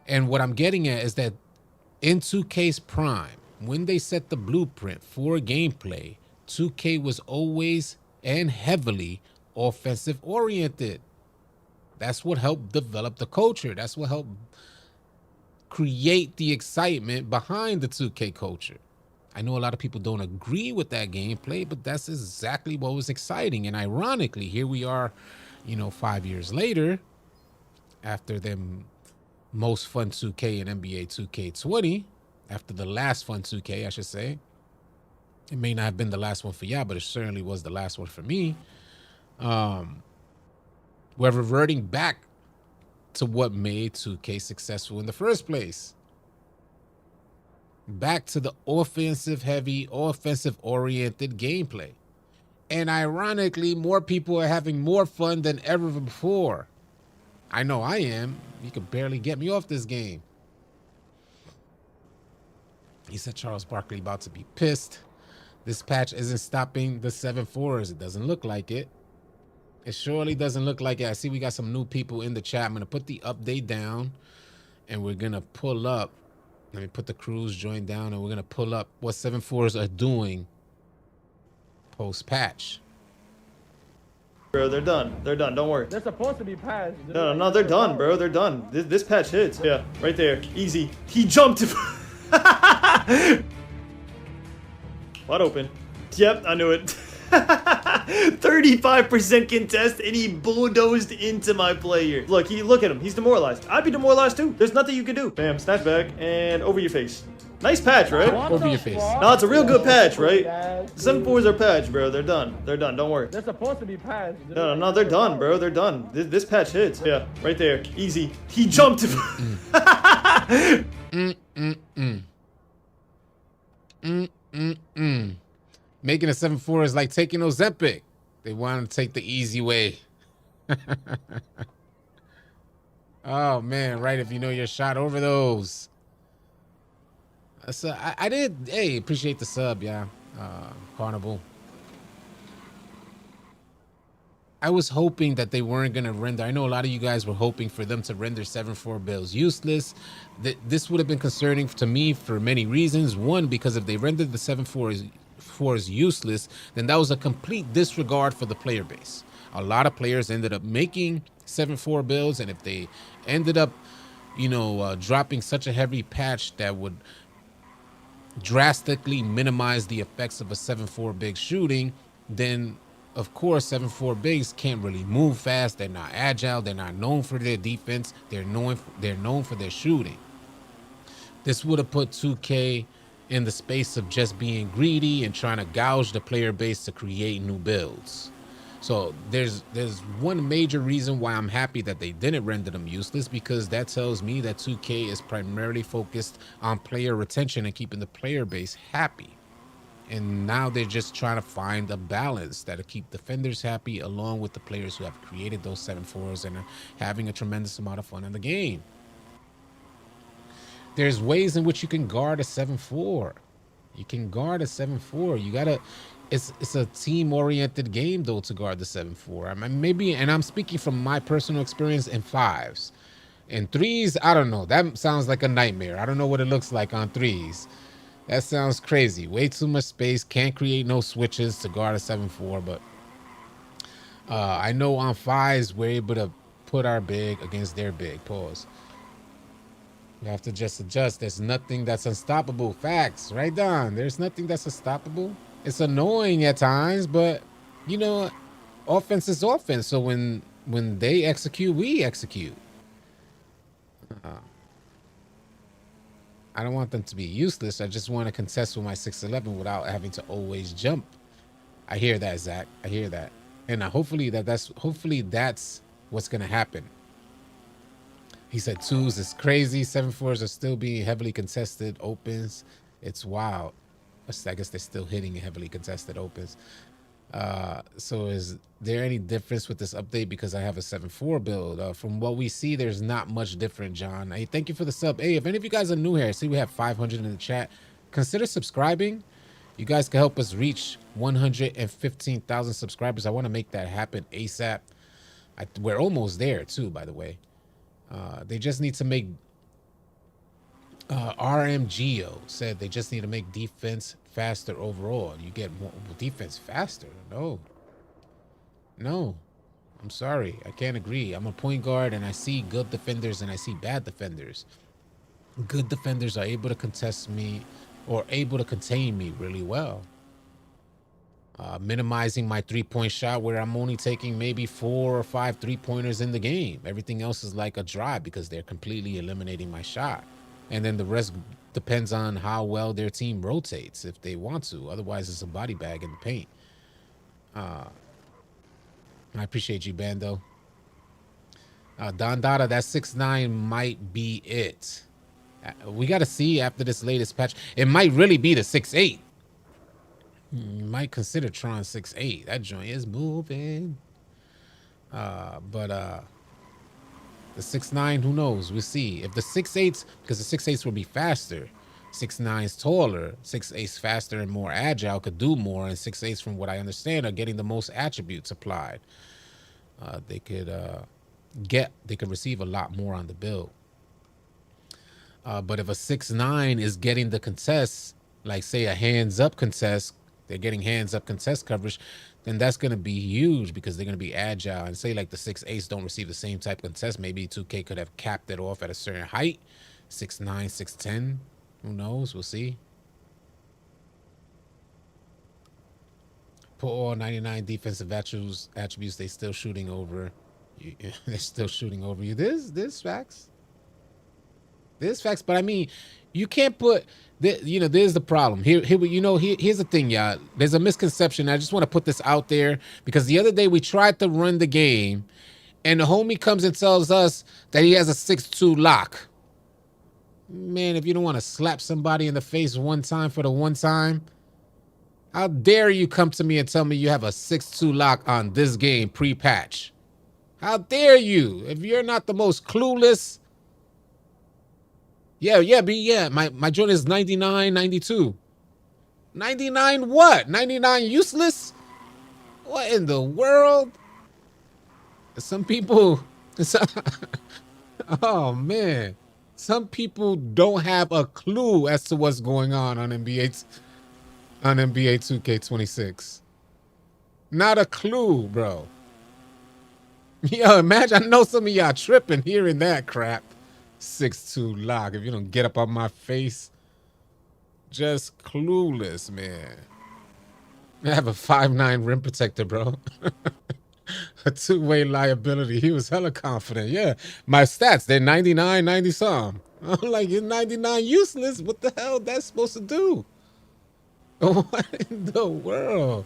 [SPEAKER 1] And what I'm getting at is that in 2K's prime, when they set the blueprint for gameplay, 2K was always and heavily offensive oriented. That's what helped develop the culture. That's what helped create the excitement behind the 2K culture. I know a lot of people don't agree with that gameplay, but that's exactly what was exciting. And ironically, here we are, 5 years later, after them most fun 2K and NBA 2K20, after the last fun 2K, I should say. It may not have been the last one for y'all, but it certainly was the last one for me. We're reverting back to what made 2K successful in the first place. Back to the offensive heavy, offensive oriented gameplay. And ironically, more people are having more fun than ever before. I know I am. You can barely get me off this game. He said Charles Barkley about to be pissed. This patch isn't stopping the 7-4s. It doesn't look like it. It surely doesn't look like it. I see we got some new people in the chat. I'm going to put the update down and we're going to pull up. Let me put the cruise join down and we're going to pull up what 7-4s are doing post-patch.
[SPEAKER 2] Bro, they're done. They're done. Don't worry.
[SPEAKER 3] They're supposed to be patched.
[SPEAKER 2] No, they're done, bro. They're done. This patch hits. Yeah, right there. Easy. He jumped. Wide open. Yep, I knew it. 35% contest and he bulldozed into my player. Look at him. He's demoralized. I'd be demoralized too. There's nothing you can do. Bam, snapback and over your face. Nice patch, right?
[SPEAKER 1] Over your face.
[SPEAKER 2] No, it's a real good patch, right? The 7-4s are patched, bro. They're done. They're done. Don't worry.
[SPEAKER 3] They're supposed to be patched.
[SPEAKER 2] No, they're done, bro. They're done. This patch hits. Yeah, right there. Easy. He jumped.
[SPEAKER 1] Making a 7-4 is like taking Ozempic. They want to take the easy way. Oh, man, right, if you know your shot over those. So I did, hey, appreciate the sub, yeah, Carnival. I was hoping that they weren't going to render. I know a lot of you guys were hoping for them to render 7-4 builds useless. This would have been concerning to me for many reasons. One, because if they rendered the 7-4s useless, then that was a complete disregard for the player base. A lot of players ended up making 7-4 builds, and if they ended up, dropping such a heavy patch that would drastically minimize the effects of a 7-4 big shooting, then of course 7-4 bigs can't really move fast. They're not agile. They're not known for their defense. They're known for their shooting. This would have put 2K in the space of just being greedy and trying to gouge the player base to create new builds. So there's one major reason why I'm happy that they didn't render them useless, because that tells me that 2K is primarily focused on player retention and keeping the player base happy. And now they're just trying to find a balance that'll keep defenders happy along with the players who have created those 7-4s and are having a tremendous amount of fun in the game. There's ways in which you can guard a 7-4. You can guard a 7-4. You gotta. It's a team-oriented game though to guard the 7-4. I mean, maybe, and I'm speaking from my personal experience in 5s. In 3s, I don't know. That sounds like a nightmare. I don't know what it looks like on 3s. That sounds crazy. Way too much space. Can't create no switches to guard a 7-4. But I know on 5s we're able to put our big against their big. Pause. You have to just adjust. There's nothing that's unstoppable. Facts. Right, Don? There's nothing that's unstoppable. It's annoying at times, but, offense is offense. So when they execute, we execute. I don't want them to be useless. I just want to contest with my 6'11" without having to always jump. I hear that, Zach. I hear that. And hopefully that's what's going to happen. He said 2s is crazy. 7-4s are still being heavily contested opens. It's wild. I guess they're still hitting heavily contested opens. So is there any difference with this update? Because I have a 7-4 build. From what we see, there's not much different, John. Hey, thank you for the sub. Hey, if any of you guys are new here, I see we have 500 in the chat. Consider subscribing. You guys can help us reach 115,000 subscribers. I want to make that happen ASAP. We're almost there too, by the way. They just need to make RMGO said they just need to make defense faster overall. You get more defense faster. No. I'm sorry. I can't agree. I'm a point guard and I see good defenders and I see bad defenders. Good defenders are able to contest me or able to contain me really well. Minimizing my three-point shot where I'm only taking maybe 4 or 5 three-pointers in the game. Everything else is like a drive because they're completely eliminating my shot. And then the rest depends on how well their team rotates if they want to. Otherwise, it's a body bag in the paint. I appreciate you, Bando. Don Dada, that 6'9" might be it. We got to see after this latest patch. It might really be the 6'8". You might consider Tron 6'8". That joint is moving. But the 6'9", who knows? We'll see. If the 6'8", because the 6'8" will be faster. 6'9's taller, 6'8's faster and more agile, could do more, and 6'8's, from what I understand, are getting the most attributes applied. They could receive a lot more on the build. But if a 6'9 is getting the contest, like say a hands up contest, they're getting hands up contest coverage, then that's going to be huge because they're going to be agile. And say like the 6'8s don't receive the same type of contest, maybe 2K could have capped it off at a certain height, 6'9, 6'10. Who knows? We'll see. Put all 99 defensive attributes. They still shooting over you. They're still shooting over you. This facts. There's facts, but I mean, you can't put. There's the problem. Here's the thing, y'all. There's a misconception. I just want to put this out there because the other day we tried to run the game, and the homie comes and tells us that he has a 6'2" lock. Man, if you don't want to slap somebody in the face one time for the one time, how dare you come to me and tell me you have a 6'2" lock on this game pre-patch? How dare you? If you're not the most clueless. Yeah. My joint is 99, 92. 99 what? 99 useless? What in the world? Some people. Oh man. Some people don't have a clue as to what's going on NBA 2K26. Not a clue, bro. Yo, imagine, I know some of y'all tripping hearing that crap. 6'2" lock. If you don't get up on my face, just clueless, man. I have a 5'9" rim protector, bro. A two-way liability. He was hella confident. Yeah, my stats, they're 99, 90 some. I'm like, you're 99 useless. What the hell that's supposed to do? What in the world?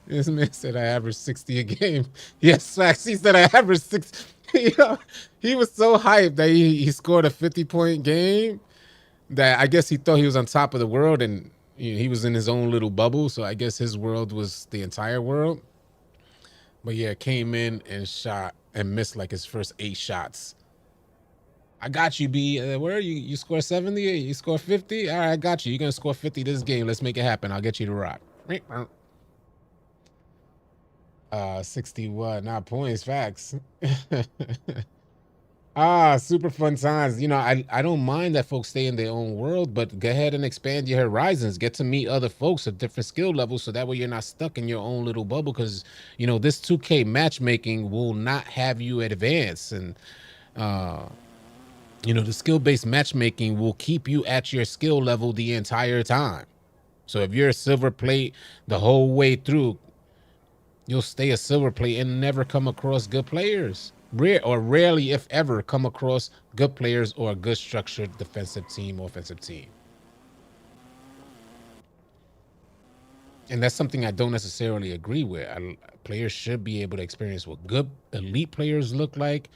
[SPEAKER 1] This man said I average 60 a game. Yes, facts. He said I average 60. He was so hyped that he scored a 50-point game that I guess he thought he was on top of the world, and he was in his own little bubble. So I guess his world was the entire world. But yeah, came in and shot and missed like his first 8 shots. I got you, B. Where are you? You score 70? You score 50? All right, I got you. You're going to score 50 this game. Let's make it happen. I'll get you to rock. 61. Not points. Facts. Super fun times. I don't mind that folks stay in their own world, but go ahead and expand your horizons. Get to meet other folks at different skill levels, so that way you're not stuck in your own little bubble. Because this 2K matchmaking will not have you advance, and the skill-based matchmaking will keep you at your skill level the entire time. So if you're a silver plate the whole way through, you'll stay a silver plate and never come across good players. Rarely, if ever, come across good players or a good structured defensive team, offensive team. And that's something I don't necessarily agree with. Players should be able to experience what good elite players look like,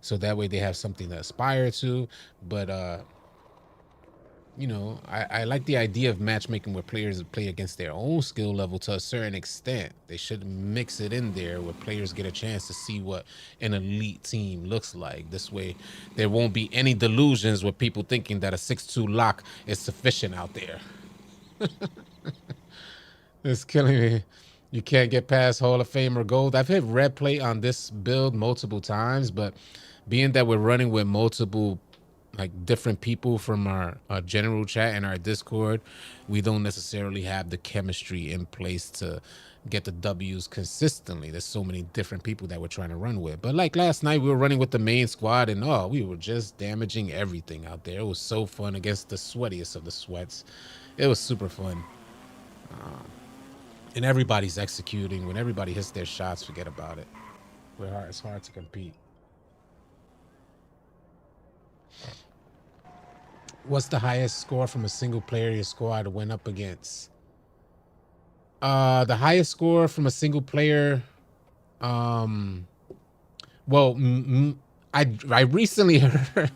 [SPEAKER 1] so that way they have something to aspire to. But I like the idea of matchmaking where players play against their own skill level to a certain extent. They should mix it in there where players get a chance to see what an elite team looks like. This way, there won't be any delusions with people thinking that a 6'2" lock is sufficient out there. It's killing me. You can't get past Hall of Fame or gold. I've hit red plate on this build multiple times, but being that we're running with multiple like different people from our general chat and our Discord, we don't necessarily have the chemistry in place to get the W's consistently. There's so many different people that we're trying to run with. But like last night, we were running with the main squad, and we were just damaging everything out there. It was so fun against the sweatiest of the sweats. It was super fun. And everybody's executing. When everybody hits their shots, forget about it. It's hard to compete. What's the highest score from a single player your squad went up against? The highest score from a single player. Well, I recently heard.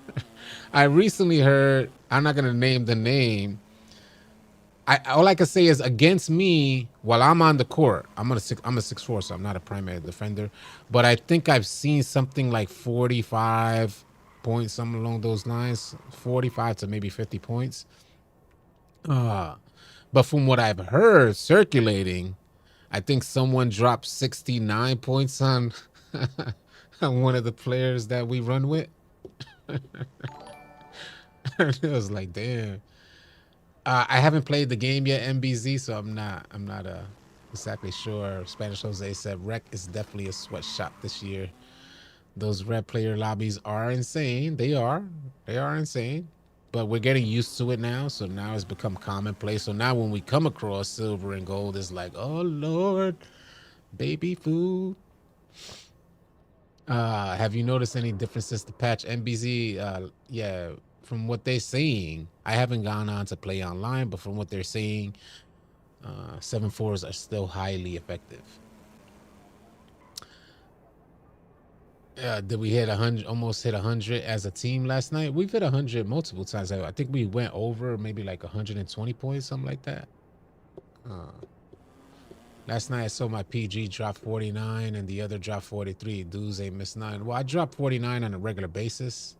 [SPEAKER 1] I recently heard. I'm not gonna name the name. All I can say is against me while I'm on the court. I'm a 6'4", so I'm not a primary defender. But I think I've seen something like 45 points, something along those lines, 45 to maybe 50 points. But from what I've heard circulating, I think someone dropped 69 points on on one of the players that we run with. It was like, damn. I haven't played the game yet, MBZ, so I'm not exactly sure. Spanish Jose said Rec is definitely a sweatshop this year. Those red player lobbies are insane. They are insane. But we're getting used to it now, so now it's become commonplace. So now when we come across silver and gold, it's like, oh Lord, baby food. Have you noticed any difference since the patch? MBZ, yeah, from what they're saying, I haven't gone on to play online, but from what they're saying, 7-4s are still highly effective. Did we hit 100? Almost hit 100 as a team last night. We've hit 100 multiple times. I think we went over maybe like 120 points, something like that. Last night I saw my PG drop 49 and the other drop 43. Dudes ain't missed none. Well, I drop 49 on a regular basis.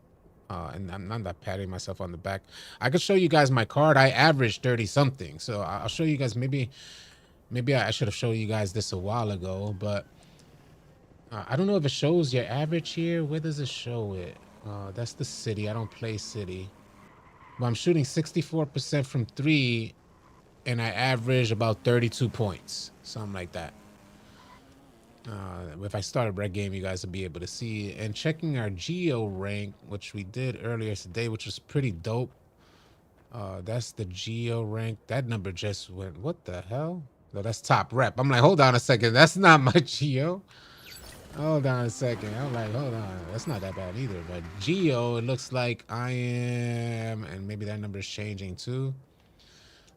[SPEAKER 1] And I'm not patting myself on the back. I could show you guys my card. I averaged 30 something. So I'll show you guys. Maybe I should have shown you guys this a while ago, but I don't know if it shows your average here. Where does it show it? That's the city. I don't play city, but I'm shooting 64% from 3, and I average about 32 points, something like that. If I start a red game, you guys will be able to see. And checking our geo rank, which we did earlier today, which was pretty dope. That's the geo rank. That number just went, what the hell? No, that's top rep. I'm like, hold on a second. That's not my geo. Hold on a second. I'm like, hold on. That's not that bad either. But geo, it looks like I am, and maybe that number is changing too,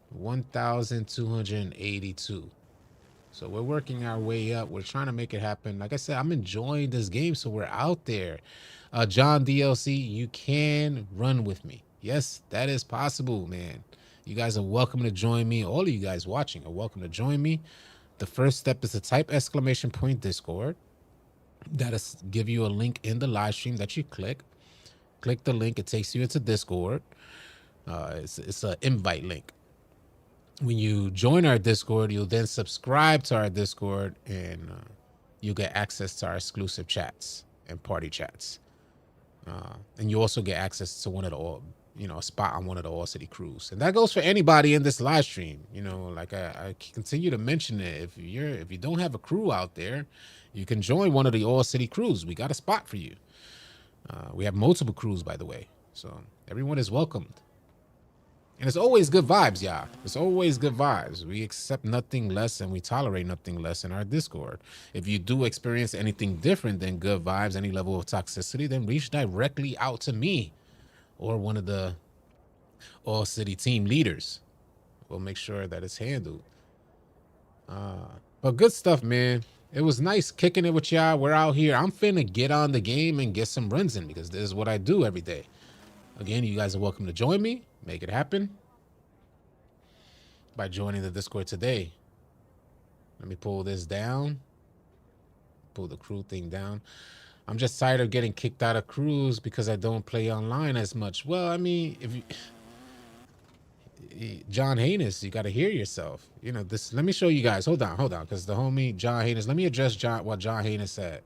[SPEAKER 1] 1,282. So we're working our way up. We're trying to make it happen. Like I said, I'm enjoying this game, so we're out there. John DLC, you can run with me. Yes, that is possible, man. You guys are welcome to join me. All of you guys watching are welcome to join me. The first step is to type !Discord. That'll give you a link in the live stream that you click. Click the link. It takes you into Discord. It's an invite link. When you join our Discord, you'll then subscribe to our Discord, and you'll get access to our exclusive chats and party chats. And you also get access to one of the, a spot on one of the All City crews. And that goes for anybody in this live stream. Like I continue to mention it. If you don't have a crew out there, you can join one of the All City crews. We got a spot for you. We have multiple crews, by the way. So everyone is welcomed. And it's always good vibes, y'all. It's always good vibes. We accept nothing less and we tolerate nothing less in our Discord. If you do experience anything different than good vibes, any level of toxicity, then reach directly out to me or one of the All City team leaders. We'll make sure that it's handled. But good stuff, man. It was nice kicking it with y'all. We're out here. I'm finna get on the game and get some runs in because this is what I do every day. Again, you guys are welcome to join me. Make it happen by joining the Discord today. Let me pull this down. Pull the crew thing down. I'm just tired of getting kicked out of crews because I don't play online as much. Well, I mean, if you... John Haynes, you got to hear yourself. This. Let me show you guys. Hold on, because the homie John Haynes. Let me address what John Haynes said.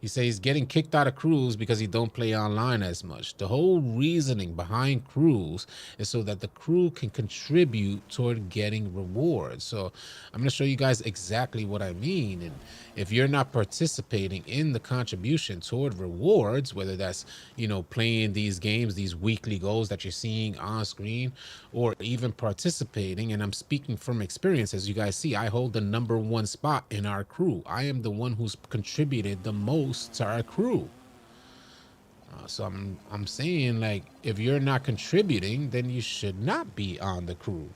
[SPEAKER 1] He says he's getting kicked out of crews because he don't play online as much. The whole reasoning behind crews is so that the crew can contribute toward getting rewards. So I'm going to show you guys exactly what I mean. And if you're not participating in the contribution toward rewards, whether that's, you know, playing these games, these weekly goals that you're seeing on screen, or even participating, and I'm speaking from experience, as you guys see, I hold the #1 spot in our crew. I am the one who's contributed the most to our crew. So I'm saying, like, if you're not contributing, then you should not be on the crew.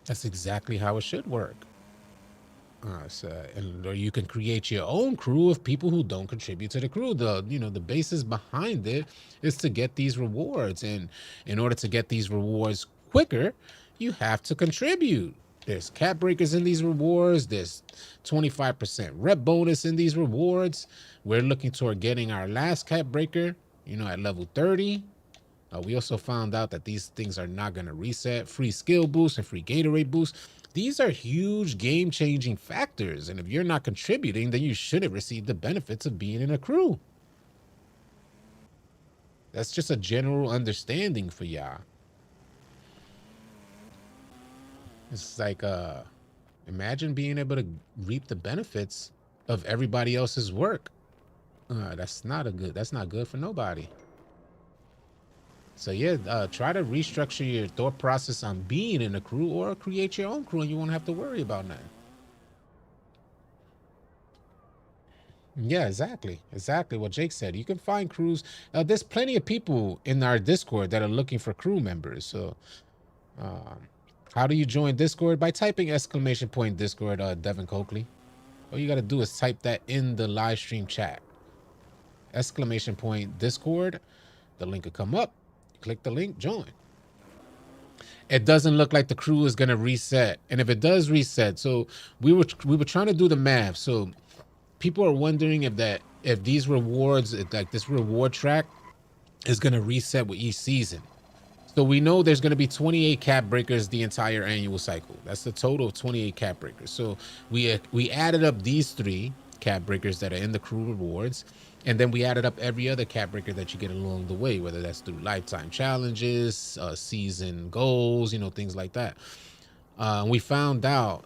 [SPEAKER 1] That's exactly how it should work. Or you can create your own crew of people who don't contribute to the crew. The basis behind it is to get these rewards, and in order to get these rewards quicker, you have to contribute. There's cap breakers in these rewards. There's 25% rep bonus in these rewards. We're looking toward getting our last cap breaker, at level 30. We also found out that these things are not going to reset. Free skill boost and free Gatorade boost. These are huge game-changing factors. And if you're not contributing, then you shouldn't receive the benefits of being in a crew. That's just a general understanding for y'all. It's like, imagine being able to reap the benefits of everybody else's work. That's not good for nobody. So yeah, try to restructure your thought process on being in a crew, or create your own crew, and you won't have to worry about nothing. Yeah, exactly what Jake said. You can find crews. There's plenty of people in our Discord that are looking for crew members. So how do you join Discord? By typing !Discord, Devin Coakley. All you got to do is type that in the live stream chat. !Discord. The link will come up. Click the link, join. It doesn't look like the crew is going to reset. And if it does reset, so we were trying to do the math. So people are wondering if these rewards, like this reward track, is going to reset with each season. So we know there's going to be 28 cap breakers the entire annual cycle. That's the total of 28 cap breakers. So we added up these 3 cap breakers that are in the crew rewards, and then we added up every other cap breaker that you get along the way, whether that's through lifetime challenges, season goals, things like that. We found out,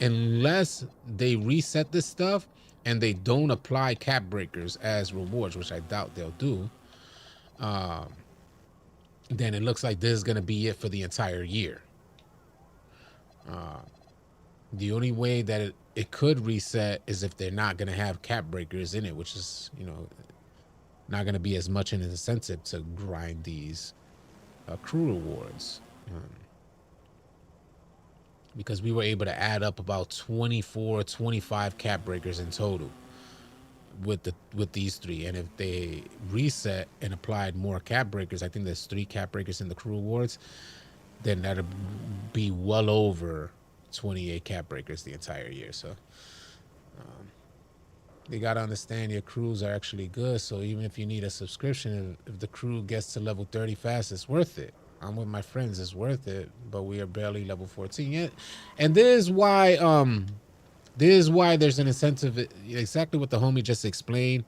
[SPEAKER 1] unless they reset this stuff and they don't apply cap breakers as rewards, which I doubt they'll do, then it looks like this is going to be it for the entire year. The only way that it could reset is if they're not going to have cap breakers in it, which is, not going to be as much an incentive to grind these crew rewards. Because we were able to add up about 24, 25 cap breakers in total with these 3. And if they reset and applied more cap breakers, I think there's 3 cap breakers in the crew awards, then that'll be well over 28 cap breakers the entire year. So you got to understand your crews are actually good. So even if you need a subscription, if the crew gets to level 30 fast, it's worth it. I'm with my friends, it's worth it, but we are barely level 14 yet. And this is why there's an incentive, exactly what the homie just explained.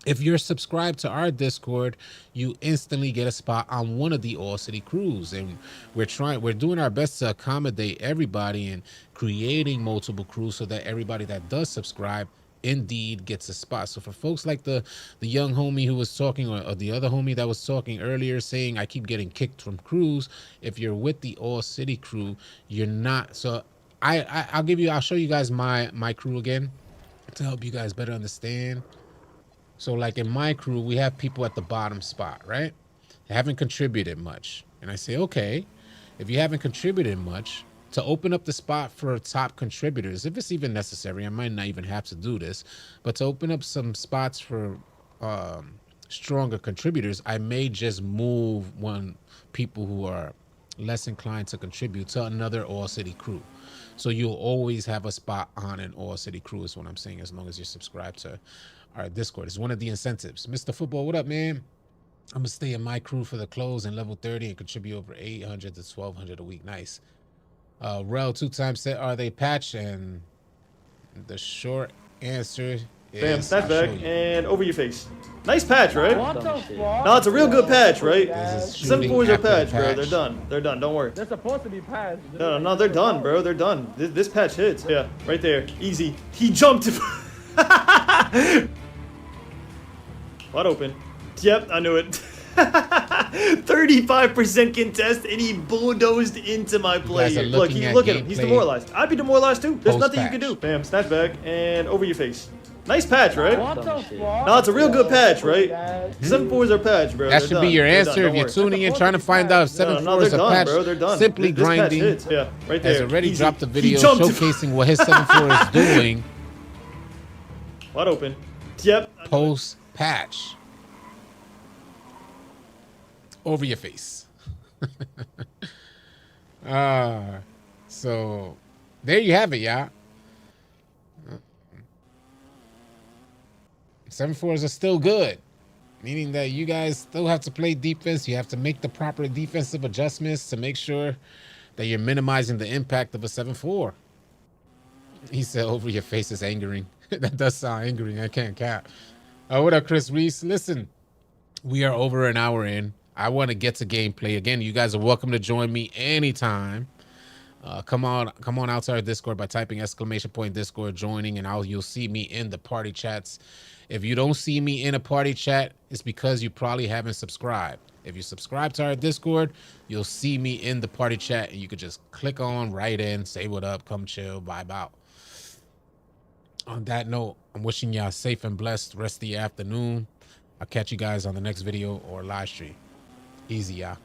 [SPEAKER 1] If you're subscribed to our Discord, you instantly get a spot on one of the All City crews. And we're doing our best to accommodate everybody and creating multiple crews so that everybody that does subscribe indeed gets a spot. So for folks like the young homie who was talking, or the other homie that was talking earlier saying I keep getting kicked from crews, if you're with the All City crew, you're not. So I'll show you guys my crew again to help you guys better understand. So like in my crew, we have people at the bottom spot, right? They haven't contributed much. And I say, okay, if you haven't contributed much, to open up the spot for top contributors, if it's even necessary, I might not even have to do this, but to open up some spots for stronger contributors, I may just move people who are less inclined to contribute to another All City crew. So you'll always have a spot on an All City crew is what I'm saying, as long as you're subscribed to our Discord. It's one of the incentives. Mr. Football, what up, man? I'm gonna stay in my crew for the close and level 30 and contribute over 800 to 1200 a week. Nice. Rel 2 times said, are they patched? And The short answer
[SPEAKER 2] Bam,
[SPEAKER 1] is
[SPEAKER 2] snap back,
[SPEAKER 1] I'll show you.
[SPEAKER 2] and over your face. Nice patch, right?
[SPEAKER 3] What the fuck?
[SPEAKER 2] No, it's a real good patch, right?
[SPEAKER 1] This is shooting
[SPEAKER 2] 7-4s are
[SPEAKER 1] after the
[SPEAKER 2] patch, bro. They're
[SPEAKER 1] patch.
[SPEAKER 2] done. They're done. Don't worry.
[SPEAKER 3] They're supposed to be pads.
[SPEAKER 2] No, they're done, bro. They're done. This patch hits. Yeah, right there. Easy. He jumped. Wide open. Yep, I knew it. 35% contest, and he bulldozed into my player. Look, look at him. He's demoralized. I'd be demoralized too. There's nothing you can do. Bam, snap back, and over your face. Nice patch, right?
[SPEAKER 3] What the fuck?
[SPEAKER 2] No, it's a real good patch, right? 7-4s are patch, bro.
[SPEAKER 1] That
[SPEAKER 2] They're
[SPEAKER 1] should
[SPEAKER 2] done.
[SPEAKER 1] be your
[SPEAKER 2] They're
[SPEAKER 1] answer
[SPEAKER 2] done.
[SPEAKER 1] if you're
[SPEAKER 2] Don't worry.
[SPEAKER 1] tuning in trying to find out if 7-4
[SPEAKER 2] No,
[SPEAKER 1] is
[SPEAKER 2] they're
[SPEAKER 1] a
[SPEAKER 2] done,
[SPEAKER 1] patch.
[SPEAKER 2] bro. They're done.
[SPEAKER 1] Simply
[SPEAKER 2] This patch
[SPEAKER 1] grinding.
[SPEAKER 2] hits. Yeah, right there.
[SPEAKER 1] Has already
[SPEAKER 2] Easy.
[SPEAKER 1] dropped a
[SPEAKER 2] He
[SPEAKER 1] video
[SPEAKER 2] jumped.
[SPEAKER 1] showcasing what his 7-4 is doing
[SPEAKER 2] Wide open. Yep.
[SPEAKER 1] post patch. Over your face. So there you have it, y'all. 7-4s are still good, meaning that you guys still have to play defense. You have to make the proper defensive adjustments to make sure that you're minimizing the impact of a 7-4. He said over your face is angering. That does sound angering. I can't cap. What up, Chris Reese? Listen, we are over an hour in. I want to get to gameplay. Again, you guys are welcome to join me anytime. Come on out to our Discord by typing !Discord joining, and you'll see me in the party chats. If you don't see me in a party chat, it's because you probably haven't subscribed. If you subscribe to our Discord, you'll see me in the party chat, and you could just click on right in, say what up, come chill, vibe out. On that note, I'm wishing y'all safe and blessed rest of the afternoon. I'll catch you guys on the next video or live stream. Easy, y'all.